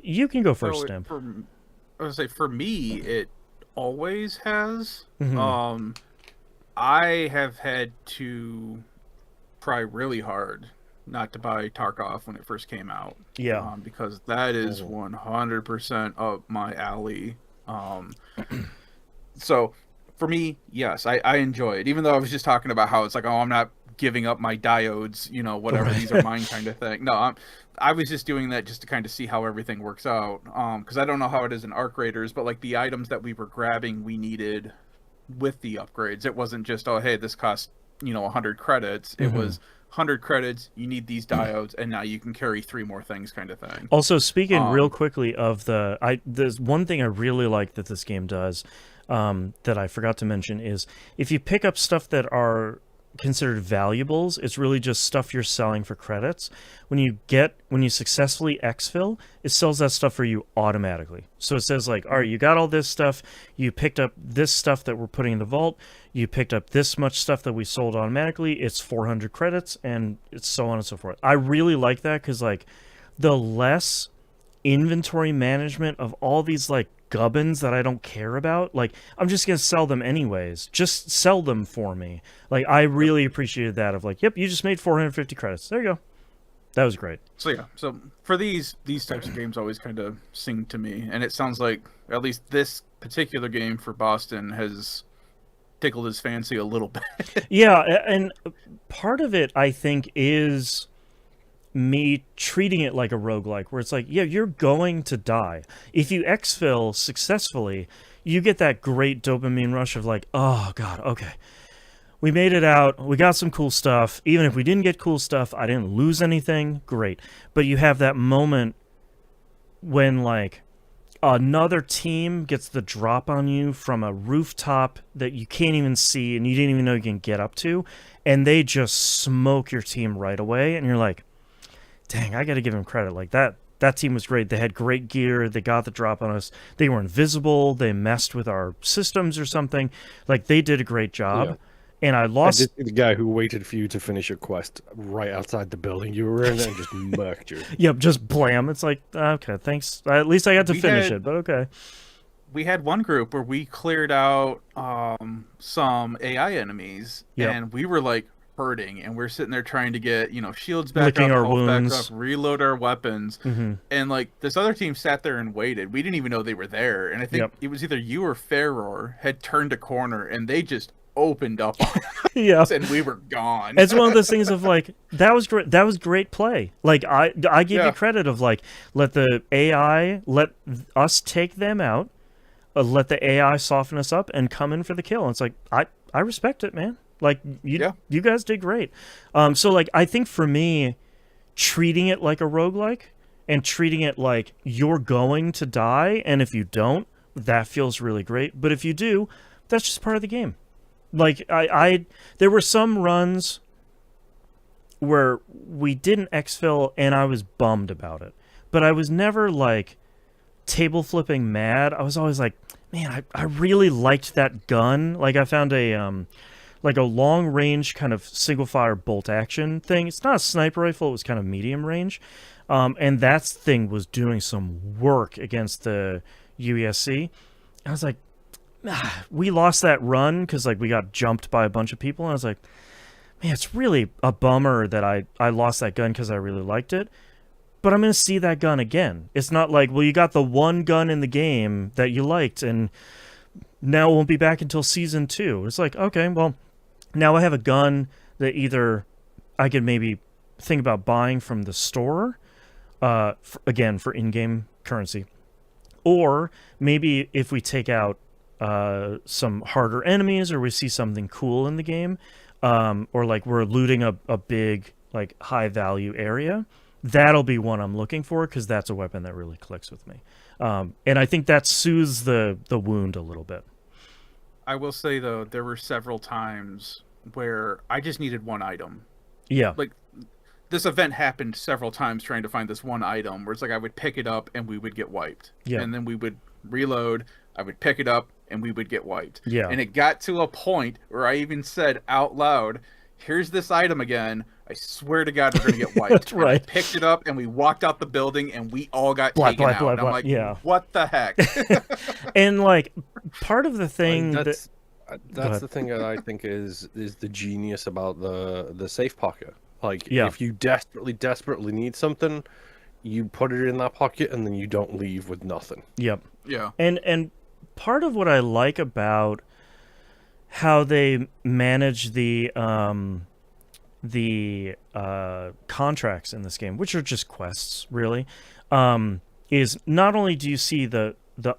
You can go first, Tim.
I would say for me, it always has.
Mm-hmm.
I have had to try really hard not to buy Tarkov when it first came out.
Yeah.
Because that is 100% up my alley. So for me, yes, I enjoy it. Even though I was just talking about how it's like, oh, I'm not giving up my diodes, whatever, these are mine kind of thing. No, I was just doing that just to kind of see how everything works out. Because I don't know how it is in Arc Raiders, but like the items that we were grabbing, we needed with the upgrades. It wasn't just, oh, hey, this costs 100 credits. It was 100 credits, you need these diodes, and now you can carry 3 more things kind of thing.
Also, speaking real quickly of there's one thing I really like that this game does that I forgot to mention is if you pick up stuff that are considered valuables, it's really just stuff you're selling for credits. When you successfully exfil, it sells that stuff for you automatically. So it says like, all right, you got all this stuff, you picked up this stuff that we're putting in the vault, you picked up this much stuff that we sold automatically, it's 400 credits, and it's so on and so forth. I really like that because like the less inventory management of all these like gubbins that I don't care about, like I'm just gonna sell them anyways, just sell them for me. Like I really appreciated that of like, yep, you just made 450 credits, there you go. That was great.
So yeah, so for these types of games always kind of sing to me, and it sounds like at least this particular game for Boston has tickled his fancy a little bit.
Yeah, and part of it I think is me treating it like a roguelike, where it's like, yeah, you're going to die. If you exfil successfully, you get that great dopamine rush of like, oh god, okay, we made it out, we got some cool stuff. Even if we didn't get cool stuff, I didn't lose anything, great. But you have that moment when like another team gets the drop on you from a rooftop that you can't even see and you didn't even know you can get up to, and they just smoke your team right away, and you're like, dang, I gotta give him credit. Like that team was great. They had great gear. They got the drop on us. They were invisible. They messed with our systems or something. Like they did a great job. Yeah. And I lost.
I did see the guy who waited for you to finish your quest right outside the building you were in and just murked you.
Yep, just blam. It's like, okay, thanks. At least I got to finish it, but okay.
We had one group where we cleared out some AI enemies, and we were like hurting, and we're sitting there trying to get shields back up,
our wounds,
back up, reload our weapons, and like this other team sat there and waited. We didn't even know they were there, and I think it was either you or Ferror had turned a corner, and they just opened up on us, and we were gone.
It's one of those things of like, that was great. That was great play. Like I give you credit of like, let the AI, let us take them out, let the AI soften us up and come in for the kill. And it's like, I respect it, man. Like you guys did great. So like I think for me, treating it like a roguelike and treating it like you're going to die, and if you don't, that feels really great. But if you do, that's just part of the game. Like there were some runs where we didn't exfil and I was bummed about it. But I was never like table flipping mad. I was always like, man, I really liked that gun. Like I found a like a long range kind of single fire bolt action thing. It's not a sniper rifle, it was kind of medium range. And that thing was doing some work against the UESC. I was like, we lost that run because like we got jumped by a bunch of people, and I was like, man, it's really a bummer that I lost that gun because I really liked it, but I'm gonna see that gun again. It's not like, well, you got the one gun in the game that you liked and now it won't be back until season 2. It's like, okay, well, now I have a gun that either I could maybe think about buying from the store, again for in-game currency, or maybe if we take out some harder enemies, or we see something cool in the game, or like we're looting a big like high value area, that'll be one I'm looking for because that's a weapon that really clicks with me, and I think that soothes the wound a little bit.
I will say though, there were several times where I just needed one item.
Yeah,
like this event happened several times trying to find this one item where it's like I would pick it up and we would get wiped, and then we would reload, I would pick it up and we would get wiped.
Yeah.
And it got to a point where I even said out loud, here's this item again. I swear to God, we're going to get wiped.
That's right.
And I picked it up and we walked out the building and we all got taken out. And I'm like, what the heck?
And like part of the thing
that's the thing that I think is the genius about the safe pocket. Like,
Yeah.
if you desperately need something, you put it in that pocket, and then you don't leave with nothing.
Yep.
Yeah.
And part of what I like about how they manage the contracts in this game, which are just quests, really, is not only do you see the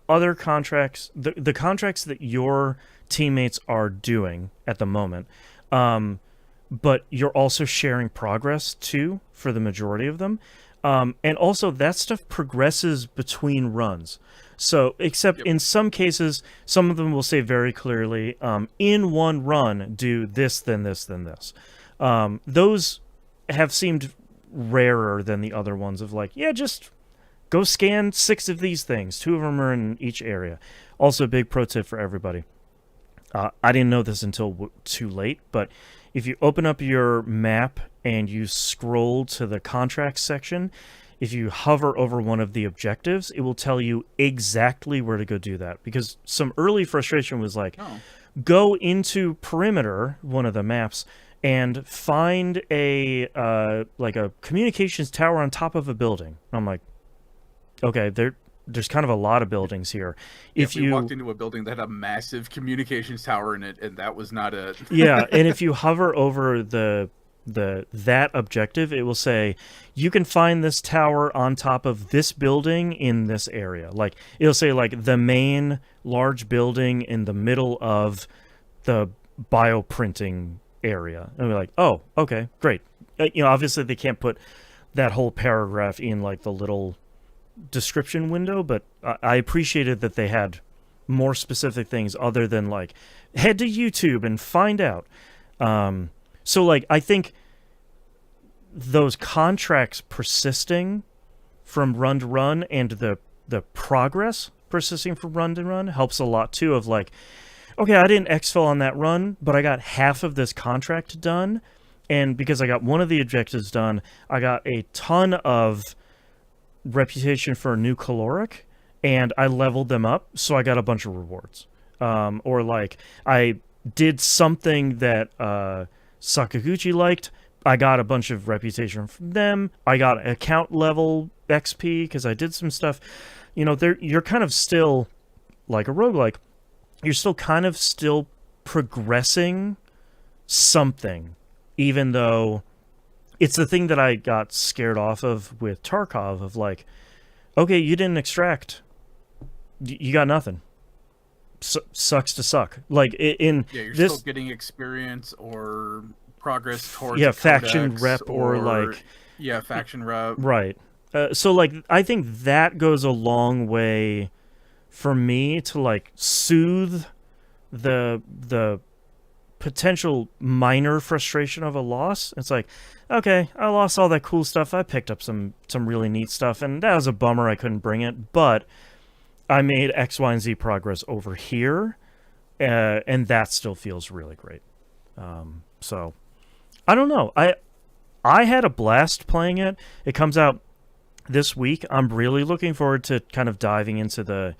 other contracts, the contracts that your teammates are doing at the moment, but you're also sharing progress too for the majority of them. And also that stuff progresses between runs. So, except in some cases, some of them will say very clearly, in one run, do this, then this, then this. Those have seemed rarer than the other ones of like, yeah, just go scan 6 of these things. 2 of them are in each area. Also, a big pro tip for everybody. I didn't know this until too late, but if you open up your map and you scroll to the contracts section, if you hover over one of the objectives, it will tell you exactly where to go do that. Because some early frustration was like, go into Perimeter, one of the maps, and find a communications tower on top of a building. And I'm like, okay, there's kind of a lot of buildings here.
If you walked into a building that had a massive communications tower in it, and that was not it.
Yeah, and if you hover over that objective, it will say you can find this tower on top of this building in this area. Like, it'll say like the main large building in the middle of the bioprinting area, and we're like, oh, okay, great. Obviously they can't put that whole paragraph in like the little description window, but I appreciated that they had more specific things other than like head to YouTube and find out. So like I think those contracts persisting from run to run and the progress persisting from run to run helps a lot too, of like, okay, I didn't exfil on that run, but I got half of this contract done, and because I got one of the objectives done, I got a ton of reputation for a new caloric, and I leveled them up, so I got a bunch of rewards. Or like I did something that Sakaguchi liked, I got a bunch of reputation from them. I got account level XP because I did some stuff. You're kind of still like a roguelike. You're still kind of still progressing something, even though it's the thing that I got scared off of with Tarkov of like, okay, you didn't extract. You got nothing. Sucks to suck. Like you're
still getting experience or progress towards
faction rep or like
faction rep,
right. So like I think that goes a long way for me to like soothe the potential minor frustration of a loss. It's like, okay, I lost all that cool stuff, I picked up some really neat stuff, and that was a bummer I couldn't bring it, but I made X, Y, and Z progress over here, and that still feels really great. So I don't know. I had a blast playing it. It comes out this week. I'm really looking forward to kind of diving into the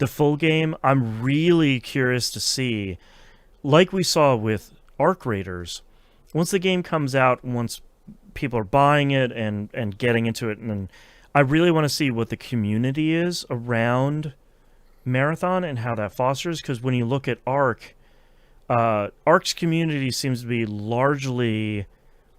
full game. I'm really curious to see, like we saw with Arc Raiders, once the game comes out, once people are buying it and getting into it, and I really want to see what the community is around Marathon and how that fosters, because when you look at Arc, Arc's community seems to be largely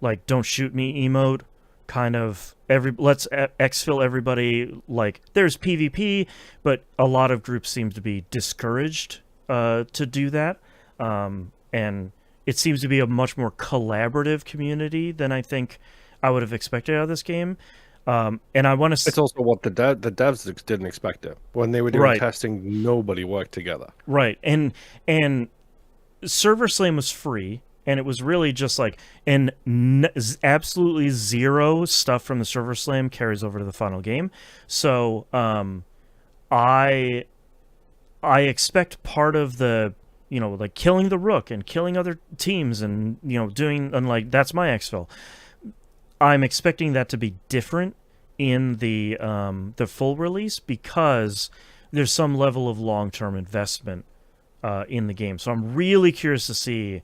like don't shoot me emote, kind of let's exfil everybody. Like there's PvP, but a lot of groups seem to be discouraged to do that, and it seems to be a much more collaborative community than I think I would have expected out of this game. And I want to.
It's also what the devs didn't expect it when they were doing testing. Nobody worked together.
Right, and Server Slam was free, and it was really just like absolutely zero stuff from the Server Slam carries over to the final game. So I expect part of the like killing the Rook and killing other teams and doing, and like that's my exfil. I'm expecting that to be different in the full release because there's some level of long-term investment in the game. So I'm really curious to see,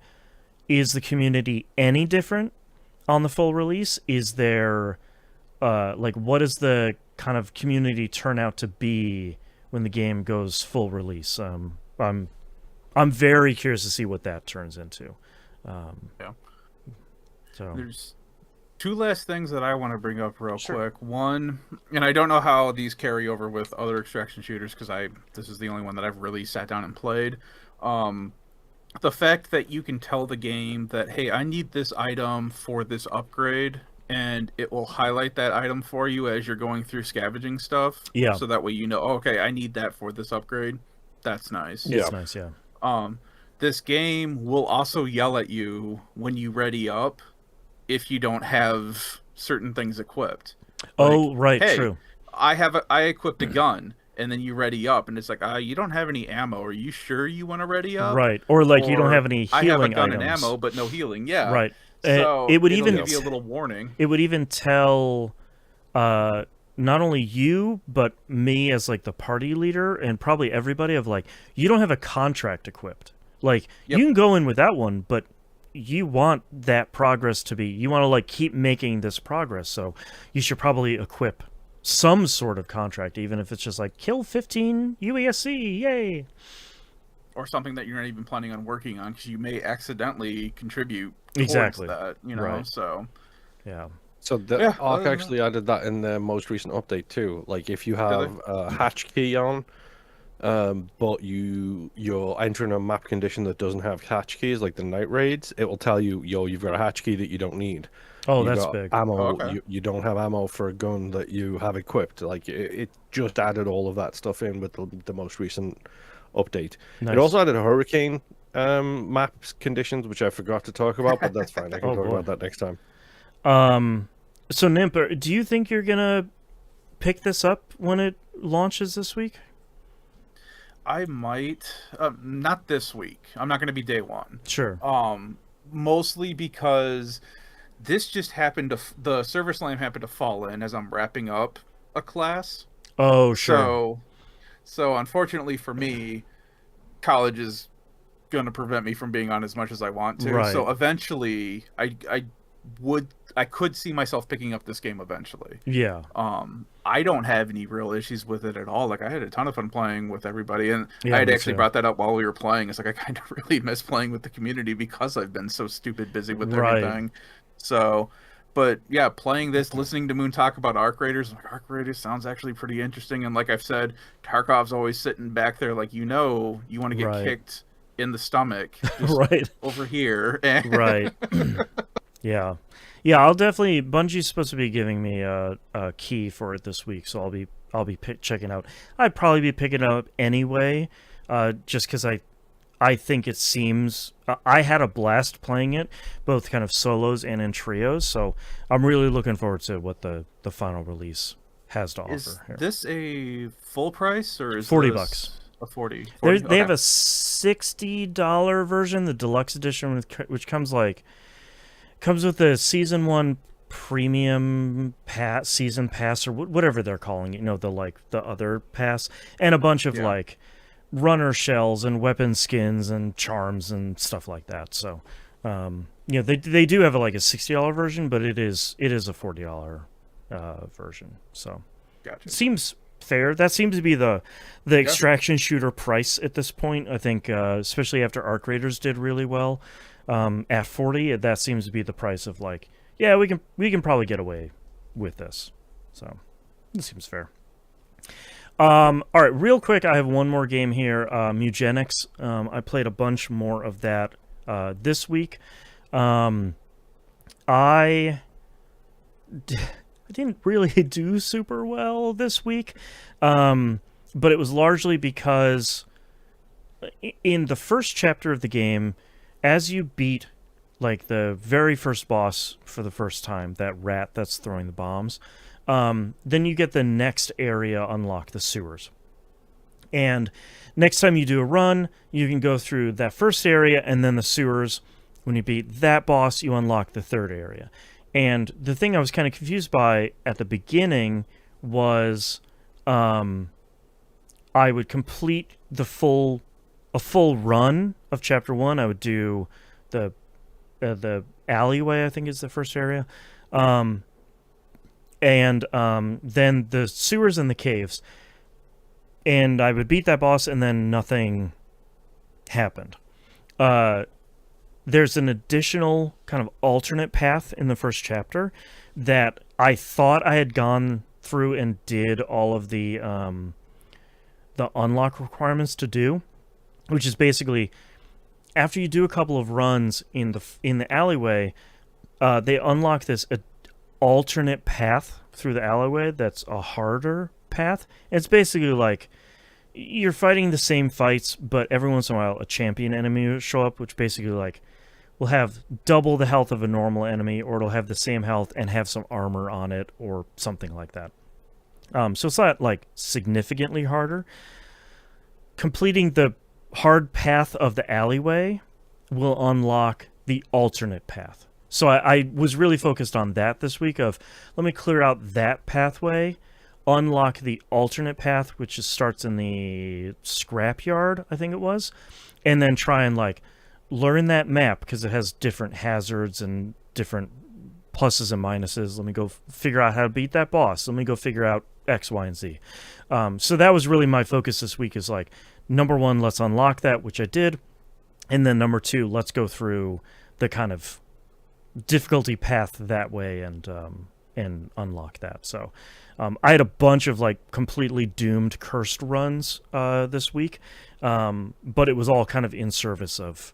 is the community any different? on the full release? Is there like what does the kind of community turn out to be when the game goes full release? I'm very curious to see what that turns into.
Yeah.
So
There's two last things that I want to bring up real quick. One, and I don't know how these carry over with other extraction shooters because this is the only one that I've really sat down and played. The fact that you can tell the game that, hey, I need this item for this upgrade, and it will highlight that item for you as you're going through scavenging stuff.
Yeah.
So that way you know, okay, I need that for this upgrade. That's nice.
it's nice, yeah.
This game will also yell at you when you ready up if you don't have certain things equipped.
Oh, right,
hey,
true.
I equipped a gun, and then you ready up, and it's like, you don't have any ammo. Are you sure you want to ready up?
Right, or like you don't have any healing
I have a gun
items.
and ammo, but no healing. Yeah,
right.
So
it would
it'll
even
give you a little warning.
It would even tell not only you but me as like the party leader and probably everybody of like, you don't have a contract equipped. Like you can go in with that one, but you want that progress to be, you want to like keep making this progress, so you should probably equip some sort of contract, even if it's just like kill 15 UESC, yay,
or something that you're not even planning on working on because you may accidentally contribute towards
Exactly.
that,
Right.
So
yeah.
So the Arc actually added that in their most recent update too. Like if you have a hatch key on, but you're entering a map condition that doesn't have hatch keys, like the night raids, it will tell you, yo, you've got a hatch key that you don't need.
Oh,
You've
that's
got
big.
ammo.
Okay.
You don't have ammo for a gun that you have equipped. Like it just added all of that stuff in with the most recent update.
Nice.
It also added hurricane maps conditions, which I forgot to talk about, but that's fine. I can talk about that next time.
So Nimper, do you think you're gonna pick this up when it launches this week?
I might, not this week. I'm not going to be day one.
Sure.
Mostly because this just happened to the server slam happened to fall in as I'm wrapping up a class.
Oh, sure.
So unfortunately for me, college is going to prevent me from being on as much as I want to.
Right.
So eventually, I could see myself picking up this game eventually.
Yeah.
I don't have any real issues with it at all. Like, I had a ton of fun playing with everybody, and
Yeah,
I had
me
actually
too.
brought that up while we were playing. It's like I kind of really miss playing with the community because I've been so stupid busy with
Right.
everything. So, but yeah, playing this, listening to Moon talk about Arc Raiders, I'm like, Arc Raiders sounds actually pretty interesting. And like I've said, Tarkov's always sitting back there like, you want to get
Right.
kicked in the stomach just
Right.
over here. And
Right. Yeah. Yeah, I'll definitely. Bungie's supposed to be giving me a key for it this week, so I'll be checking out. I'd probably be picking it up anyway, just because I think it seems. I had a blast playing it, both kind of solos and in trios. So I'm really looking forward to what the final release has to
is
offer here.
this a full price or is
$40
this
bucks.
a 40?
They
40?
have
Okay.
a $60 version, the deluxe edition, which comes with the season 1 premium season pass or whatever they're calling it, the other pass, and a bunch of like runner shells and weapon skins and charms and stuff like that. So they do have a $60 version, but it is a $40 version. So
Gotcha.
seems fair. That seems to be the extraction shooter price at this point. I think especially after Arc Raiders did really well. At 40, that seems to be the price of we can probably get away with this. So it seems fair. All right, real quick, I have one more game here, Mewgenics. I played a bunch more of that this week. I didn't really do super well this week, but it was largely because in the first chapter of the game, as you beat the very first boss for the first time, that rat that's throwing the bombs, then you get the next area unlock, the sewers. And next time you do a run, you can go through that first area and then the sewers. When you beat that boss, you unlock the third area. And the thing I was kind of confused by at the beginning was I would complete a full run of chapter 1. I would do the alleyway, I think is the first area. And then the sewers and the caves. And I would beat that boss, and then nothing happened. There's an additional kind of alternate path in the first chapter that I thought I had gone through and did all of the unlock requirements to do, which is basically after you do a couple of runs in the alleyway, they unlock this alternate path through the alleyway that's a harder path. It's basically like you're fighting the same fights, but every once in a while a champion enemy will show up, which basically like will have double the health of a normal enemy, or it'll have the same health and have some armor on it or something like that. So it's not like significantly harder. Completing the hard path of the alleyway will unlock the alternate path. So I was really focused on that this week of let me clear out that pathway, unlock the alternate path, which starts in the scrapyard, I think it was, and then try and like learn that map because it has different hazards and different pluses and minuses. Let me go figure out how to beat that boss. Let me go figure out X, Y, and Z. So that was really my focus this week is like, number one, let's unlock that, which I did. And then number two, let's go through the kind of difficulty path that way and unlock that. So I had a bunch of like completely doomed cursed runs this week, but it was all kind of in service of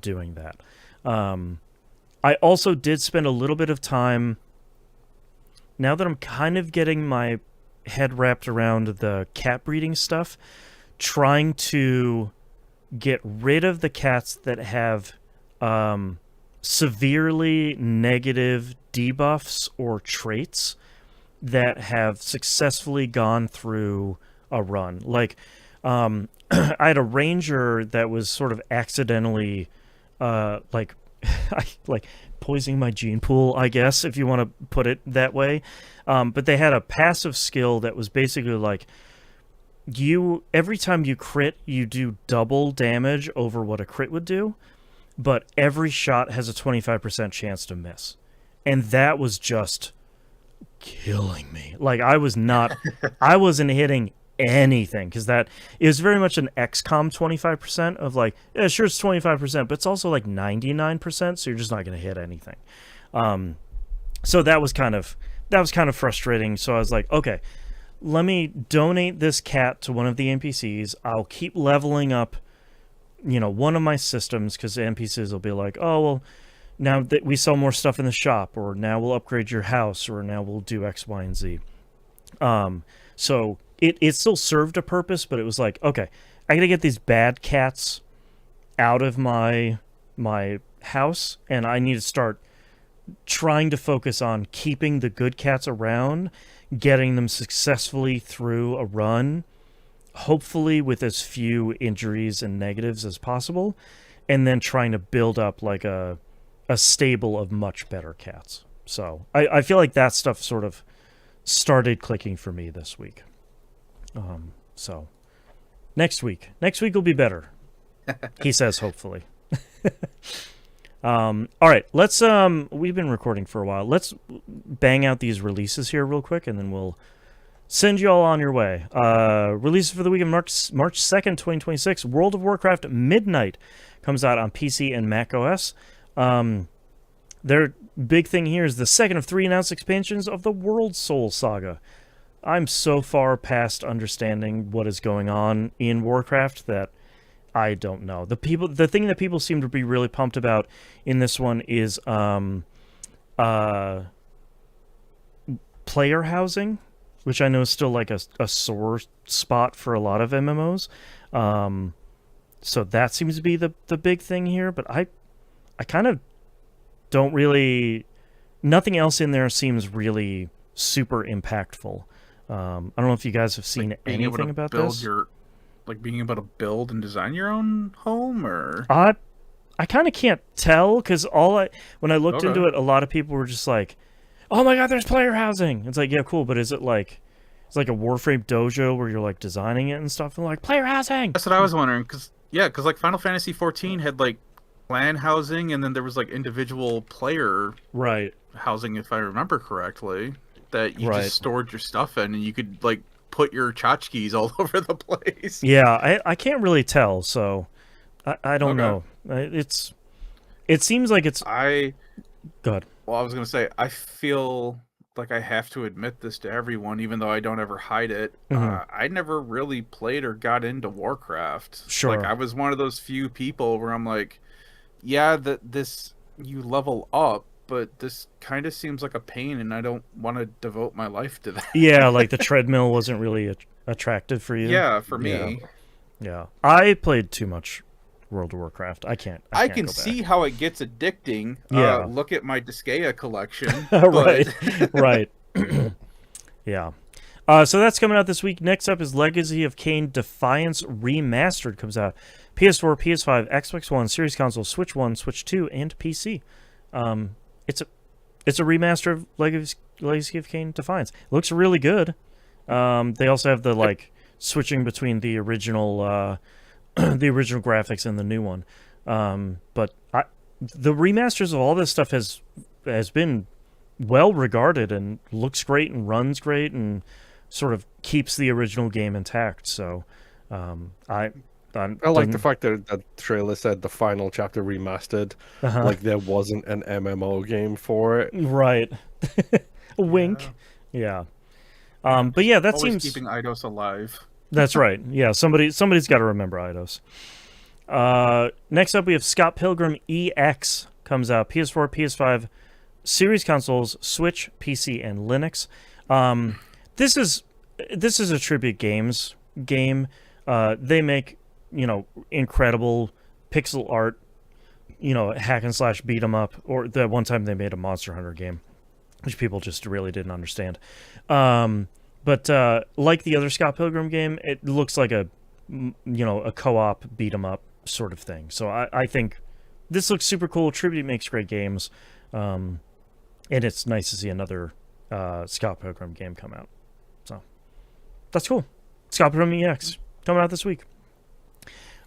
doing that. I also did spend a little bit of time, now that I'm kind of getting my head wrapped around the cat breeding stuff, trying to get rid of the cats that have severely negative debuffs or traits that have successfully gone through a run. Like, I had a ranger that was sort of accidentally, like poisoning my gene pool, I guess, if you want to put it that way. But they had a passive skill that was basically like, every time you crit, you do double damage over what a crit would do, but every shot has a 25% chance to miss. And that was just killing me. Like, I wasn't hitting anything, because it was very much an XCOM 25% of like, yeah, sure, it's 25%, but it's also like 99%, so you're just not going to hit anything. So that was kind of frustrating. So I was like, okay, let me donate this cat to one of the NPCs. I'll keep leveling up, one of my systems, because the NPCs will be like, oh, well, now that we sell more stuff in the shop, or now we'll upgrade your house, or now we'll do X, Y, and Z. So it still served a purpose, but it was like, okay, I gotta get these bad cats out of my house, and I need to start trying to focus on keeping the good cats around, getting them successfully through a run, hopefully with as few injuries and negatives as possible, and then trying to build up like a stable of much better cats. So I feel like that stuff sort of started clicking for me this week. So next week will be better. He says, hopefully. All right, let's we've been recording for a while. Let's bang out these releases here real quick, and then we'll send you all on your way. Releases for the week of March 2nd, 2026. World of Warcraft Midnight comes out on PC and Mac OS. Their big thing here is the second of 3 announced expansions of the World Soul Saga. I'm so far past understanding what is going on in Warcraft that I don't know. The thing that people seem to be really pumped about in this one is player housing, which I know is still like a sore spot for a lot of MMOs. So that seems to be the big thing here, but I kind of don't really... Nothing else in there seems really super impactful. I don't know if you guys have seen anything about this.
Being able to build and design your own home, or...
I kind of can't tell, because when I looked into it, a lot of people were just like, oh my god, there's player housing! It's like, yeah, cool, but is it like... It's like a Warframe dojo where you're like designing it and stuff, and like, player housing!
That's what I was wondering, because like Final Fantasy XIV had like clan housing, and then there was like individual player
Right.
housing, if I remember correctly, that you
Right.
just stored your stuff in, and you could like put your tchotchkes all over the place.
Yeah, I can't really tell, so I don't
Okay.
know. It seems like it's
I
good.
Well, I was gonna say, I feel like I have to admit this to everyone, even though I don't ever hide it.
Mhm.
I never really played or got into Warcraft.
Sure.
Like, I was one of those few people where I'm like, yeah, this you level up, but this kind of seems like a pain, and I don't want to devote my life to that.
Yeah, like the treadmill wasn't really attractive for you.
Yeah, for me.
Yeah. I played too much World of Warcraft. I can't
I
go
can
back.
see how it gets addicting.
Yeah.
Look at my Disgaea collection.
Right.
But...
Right. Yeah. So that's coming out this week. Next up is Legacy of Kain Defiance Remastered. Comes out PS4, PS5, Xbox One, Series Console, Switch 1, Switch 2, and PC. It's a remaster of Legacy of Kain Defiance. It looks really good. They also have the like switching between the original the original graphics and the new one. But the remasters of all this stuff has been well regarded and looks great and runs great and sort of keeps the original game intact. So I
like the fact that the trailer said the final chapter remastered, like there wasn't an MMO game for it.
Right. A wink. Yeah. But yeah, that
Always
seems
keeping Eidos alive.
That's right. Yeah, somebody's got to remember Eidos. Next up, we have Scott Pilgrim EX comes out PS4, PS5, Series consoles, Switch, PC, and Linux. This is a Tribute Games game. They make incredible pixel art, hack and slash beat 'em up. Or that one time they made a Monster Hunter game, which people just really didn't understand. But like the other Scott Pilgrim game, it looks like a co-op beat 'em up sort of thing. So I think this looks super cool. Tribute makes great games, and it's nice to see another Scott Pilgrim game come out. So that's cool. Scott Pilgrim EX coming out this week.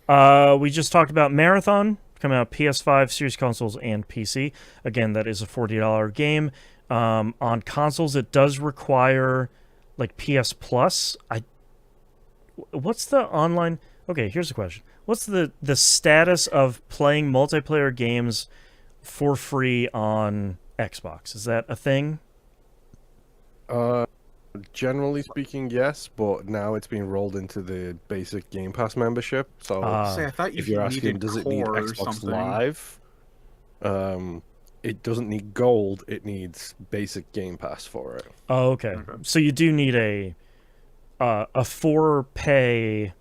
We just talked about Marathon coming out PS5, Series consoles, and PC. Again, that is a $40 game. On consoles, it does require like PS Plus. What's the online? Okay, here's the question. What's the status of playing multiplayer games for free on Xbox? Is that a thing?
Generally speaking, yes, but now it's being rolled into the basic Game Pass membership. So
Say, I thought
if you're asking, does it need Xbox Live? It doesn't need gold. It needs basic Game Pass for it.
Oh, okay. So you do need a 4-pay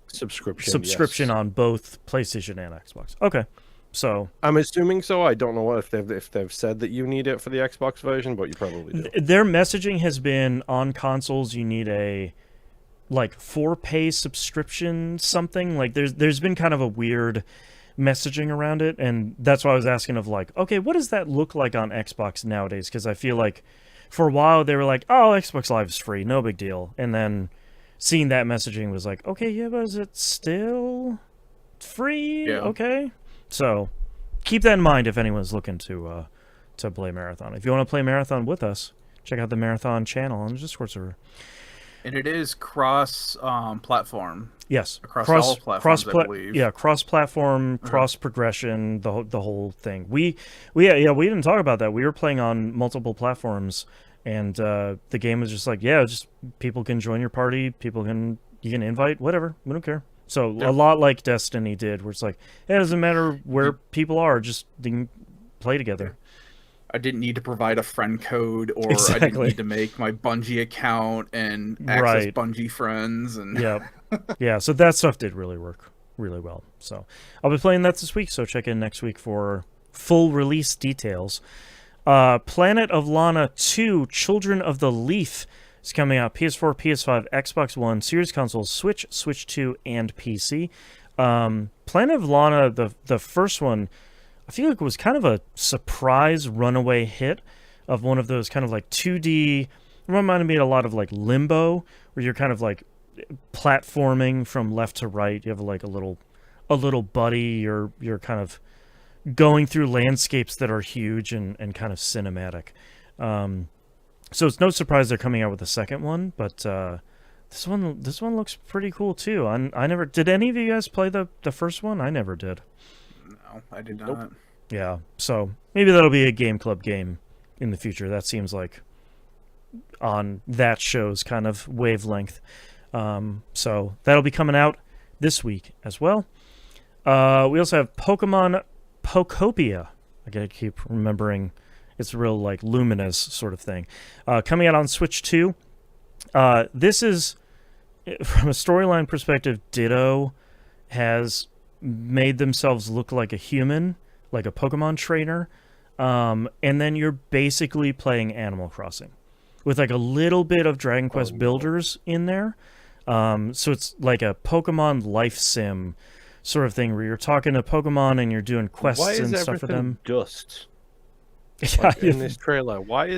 subscription, yes.
on both PlayStation and Xbox. Okay. So
I'm assuming so. I don't know if they've said that you need it for the Xbox version, but you probably do.
Their messaging has been on consoles you need a like 4-pay subscription something. Like there's been kind of a weird messaging around it, and that's why I was asking of like, okay, what does that look like on Xbox nowadays? Because I feel like for a while they were like, oh, Xbox Live is free, no big deal, and then seeing that messaging was like, okay, yeah, but is it still free?
Yeah.
Okay. So keep that in mind if anyone's looking to play Marathon. If you want to play Marathon with us, check out the Marathon channel on the Discord server.
And it is cross-platform.
Yes,
Across all platforms, I believe.
Yeah, cross-platform, cross-progression, the whole thing. We didn't talk about that. We were playing on multiple platforms, and the game was just like, just people can join your party, you can invite, whatever. We don't care. So a lot like Destiny did, where it's like, it doesn't matter where people are, just they can play together.
I didn't need to provide a friend code, or I didn't need to make my Bungie account and access Bungie friends. And
yeah. So that stuff did really work really well. So I'll be playing that this week. So check in next week for full release details. Planet of Lana 2: Children of the Leaf is coming out PS4, PS5, Xbox One, Series consoles, Switch, Switch 2, and PC. Planet of Lana, the first one, I feel like it was kind of a surprise runaway hit of one of those kind of like 2D. It reminded me a lot of like Limbo, where you're kind of like platforming from left to right. You have like a little a little buddy. You're kind of going through landscapes that are huge and kind of cinematic. So it's no surprise they're coming out with a second one, but this one looks pretty cool too. I never did. Any of you guys play the first one? I never did.
No, I did not.
Nope.
Yeah, so maybe that'll be a Game Club game in the future. That seems like on that show's kind of wavelength. So that'll be coming out this week as well. We also have Pokemon Pokopia. I gotta keep remembering it's real like Luminous sort of thing. Coming out on Switch 2. This is, from a storyline perspective, Ditto has made themselves look like a human, like a Pokemon trainer, and then you're basically playing Animal Crossing with like a little bit of Dragon Quest Builders in there. So it's like a Pokemon life sim sort of thing where you're talking to Pokemon and you're doing quests and stuff for them.
Dust?
Yeah,
In this trailer, why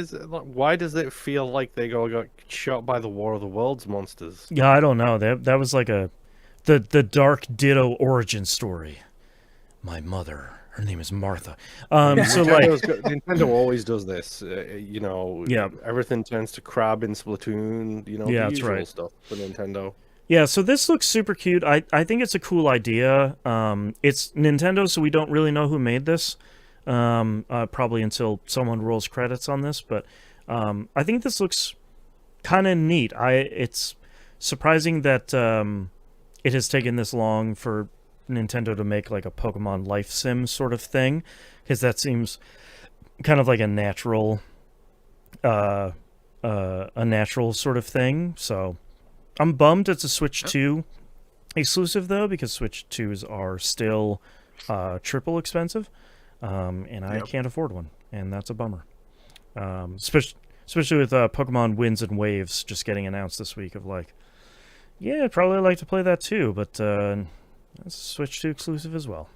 does it feel like they got shot by the War of the Worlds monsters?
Yeah, I don't know. That was like the Dark Ditto origin story. My mother, her name is Martha. So like
Nintendo always does this.
Yeah.
Everything turns to crab in Splatoon.
Yeah,
the
that's
usual
right.
stuff for Nintendo.
Yeah, so this looks super cute. I think it's a cool idea. It's Nintendo, so we don't really know who made this. Probably until someone rolls credits on this, but I think this looks kind of neat. It's surprising that it has taken this long for Nintendo to make like a Pokemon life sim sort of thing, because that seems kind of like a natural sort of thing. So I'm bummed it's a Switch 2 exclusive though, because Switch 2s are still triple expensive. And I can't afford one, and that's a bummer. Especially with Pokemon Winds and Waves just getting announced this week of like, yeah, I'd probably like to play that too, but it's Switch 2 exclusive as well.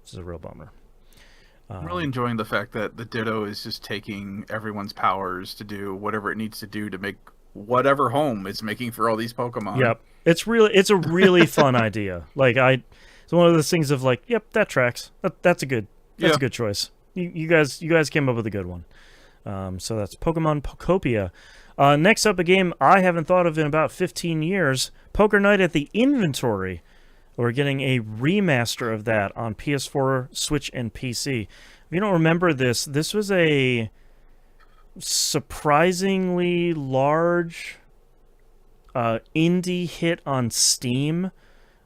This is a real bummer.
I'm really enjoying the fact that the Ditto is just taking everyone's powers to do whatever it needs to do to make whatever home it's making for all these Pokemon.
Yep, it's a really fun idea. Like it's one of those things of like, yep, that tracks. That's a good choice. You guys came up with a good one. So that's Pokemon Pokopia. Next up, a game I haven't thought of in about 15 years, Poker Night at the Inventory. We're getting a remaster of that on PS4, Switch, and PC. If you don't remember this was a surprisingly large indie hit on Steam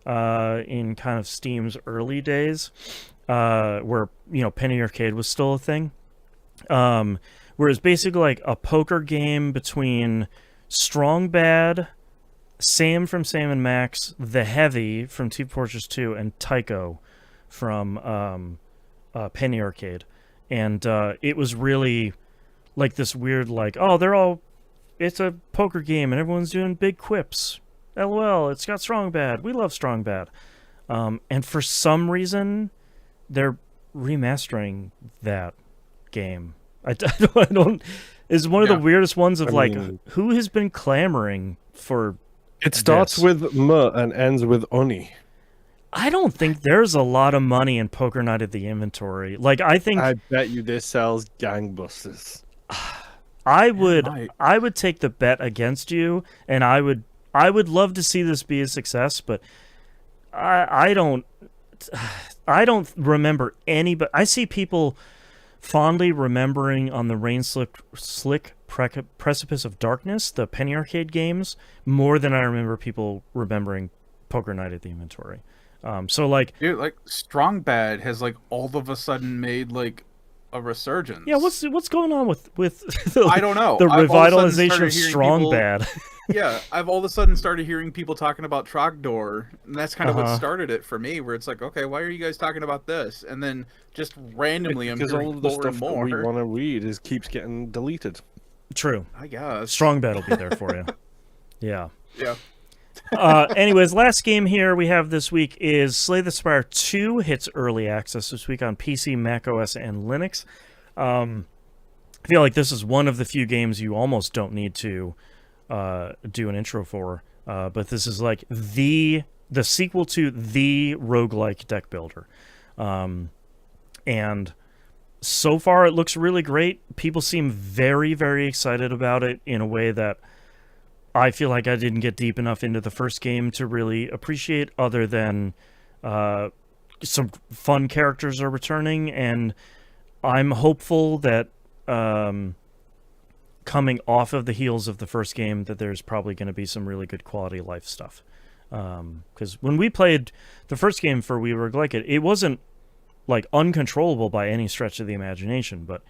in kind of Steam's early days, where Penny Arcade was still a thing. Whereas basically like a poker game between Strong Bad, Sam from Sam and Max, The Heavy from Team Fortress 2, and Tycho from Penny Arcade. And it was really like this weird like, it's a poker game and everyone's doing big quips. LOL, it's got Strong Bad. We love Strong Bad. And for some reason, they're remastering that game. I don't. It's one of the weirdest ones of who has been clamoring for.
It starts with M and ends with Oni.
I don't think there's a lot of money in Poker Night at the Inventory. Like I
bet you this sells gangbusters.
I would take the bet against you, and I would love to see this be a success, but I don't remember anybody. I see people fondly remembering on the Slick Precipice of Darkness, the Penny Arcade games, more than I remember people remembering Poker Night at the Inventory. So like,
dude, like Strong Bad has like all of a sudden made like a resurgence.
Yeah, what's going on with
I don't know.
The revitalization of Strong Bad.
Yeah, I've all of a sudden started hearing people talking about Trogdor, and that's kind of what started it for me, where it's like, okay, why are you guys talking about this? And then just randomly I'm hearing
all of the
more
stuff
and more.
that we want to read keeps getting deleted.
True.
I guess.
Strong Bad will be there for you. Yeah.
Yeah.
Anyways, last game here we have this week is Slay the Spire 2 hits early access this week on PC, Mac OS, and Linux. I feel like this is one of the few games you almost don't need to do an intro for, but this is like the the sequel to the roguelike deck builder. And so far it looks really great. People seem very, very excited about it in a way that I feel like I didn't get deep enough into the first game to really appreciate, other than some fun characters are returning, and I'm hopeful that coming off of the heels of the first game, that there's probably going to be some really good quality of life stuff. Because when we played the first game for We Were Like It wasn't like uncontrollable by any stretch of the imagination, but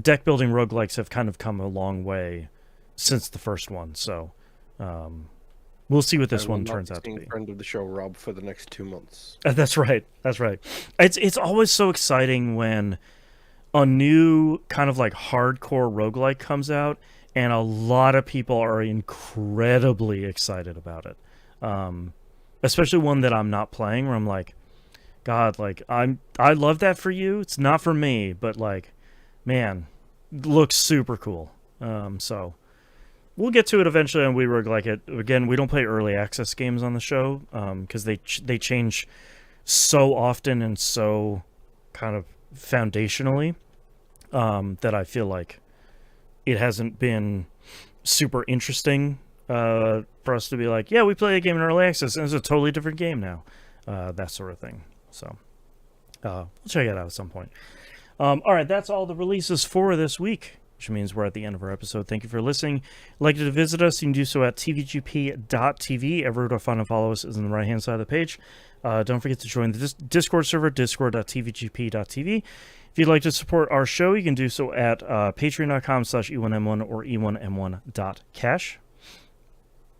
deck building roguelikes have kind of come a long way since the first one. So we'll see what this one turns out to be.
Friend of the show, Rob, for the next 2 months.
That's right. It's always so exciting when a new kind of like hardcore roguelike comes out, and a lot of people are incredibly excited about it. Especially one that I'm not playing, where I'm like, God, like I love that for you. It's not for me, but like, man, it looks super cool. So we'll get to it eventually on We Were Like It. Again, we don't play early access games on the show because they change so often and so kind of foundationally that I feel like it hasn't been super interesting for us to be like, yeah, we play a game in early access and it's a totally different game now, that sort of thing. So we'll check it out at some point. All right, that's all the releases for this week, which means we're at the end of our episode. Thank you for listening. If you'd like to visit us, you can do so at tvgp.tv. Everywhere to find and follow us is on the right-hand side of the page. Don't forget to join the Discord server, discord.tvgp.tv. If you'd like to support our show, you can do so at patreon.com/e1m1 or e1m1.cash.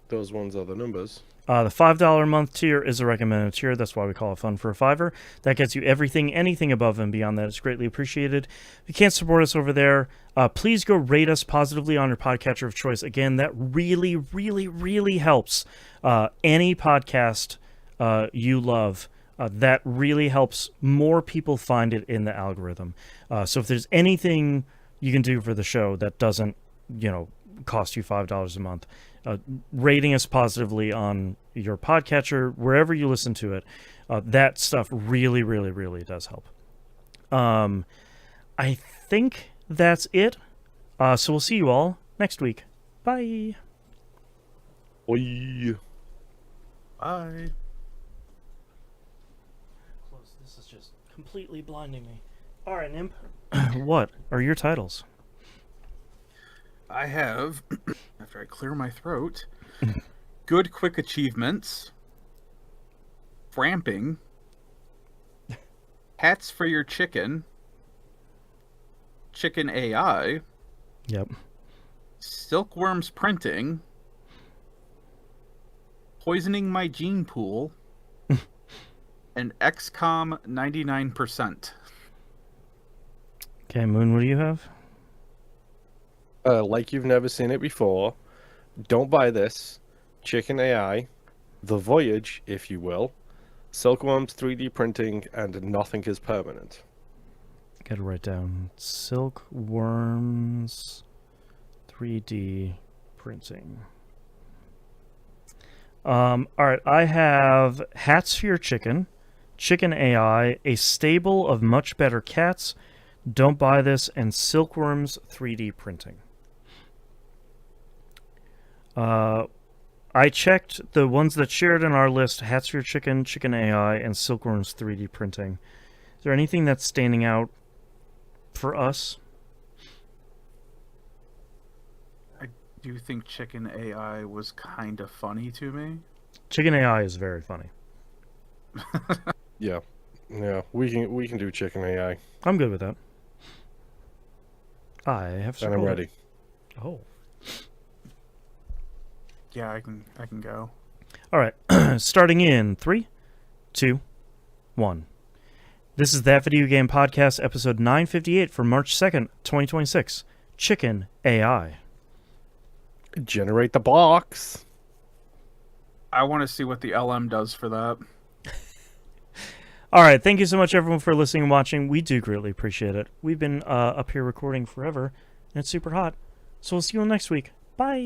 Those ones are the numbers.
The $5 a month tier is a recommended tier. That's why we call it fun for a $5. That gets you everything, anything above and beyond that is greatly appreciated. If you can't support us over there, please go rate us positively on your podcatcher of choice. Again, that really, really, really helps any podcast you love. That really helps more people find it in the algorithm. So if there's anything you can do for the show that doesn't, cost you $5 a month, rating us positively on your podcatcher, wherever you listen to it, that stuff really, really, really does help. I think that's it. So we'll see you all next week. Bye.
Oi.
Bye.
This is just completely blinding me. All right, Nimp. What are your titles?
I have, after I clear my throat, Good Quick Achievements, Framping, Hats for Your Chicken, Chicken AI,
Yep.
Silkworms Printing, Poisoning My Gene Pool, and XCOM 99%.
Okay, Moon, what do you have?
Like you've never seen it before, Don't Buy This, Chicken AI, The Voyage, if you will, Silkworms 3D Printing, and Nothing is Permanent.
Gotta write down Silkworms 3D Printing. All right, I have Hats for Your Chicken, Chicken AI, A Stable of Much Better Cats, Don't Buy This, and Silkworms 3D Printing. I checked the ones that shared in our list: Hats for Your Chicken, Chicken AI, and Silkworms 3D Printing. Is there anything that's standing out for us?
I do think Chicken AI was kind of funny to me.
Chicken AI is very funny.
Yeah, we can do Chicken AI.
I'm good with that. I have
And I'm ready.
Oh.
Yeah, I can go.
All right. Starting in 3, 2, 1. This is That Video Game Podcast, episode 958 for March 2nd, 2026. Chicken AI.
Generate the box.
I want to see what the LM does for that.
All right. Thank you so much, everyone, for listening and watching. We do greatly appreciate it. We've been up here recording forever, and it's super hot. So we'll see you all next week. Bye.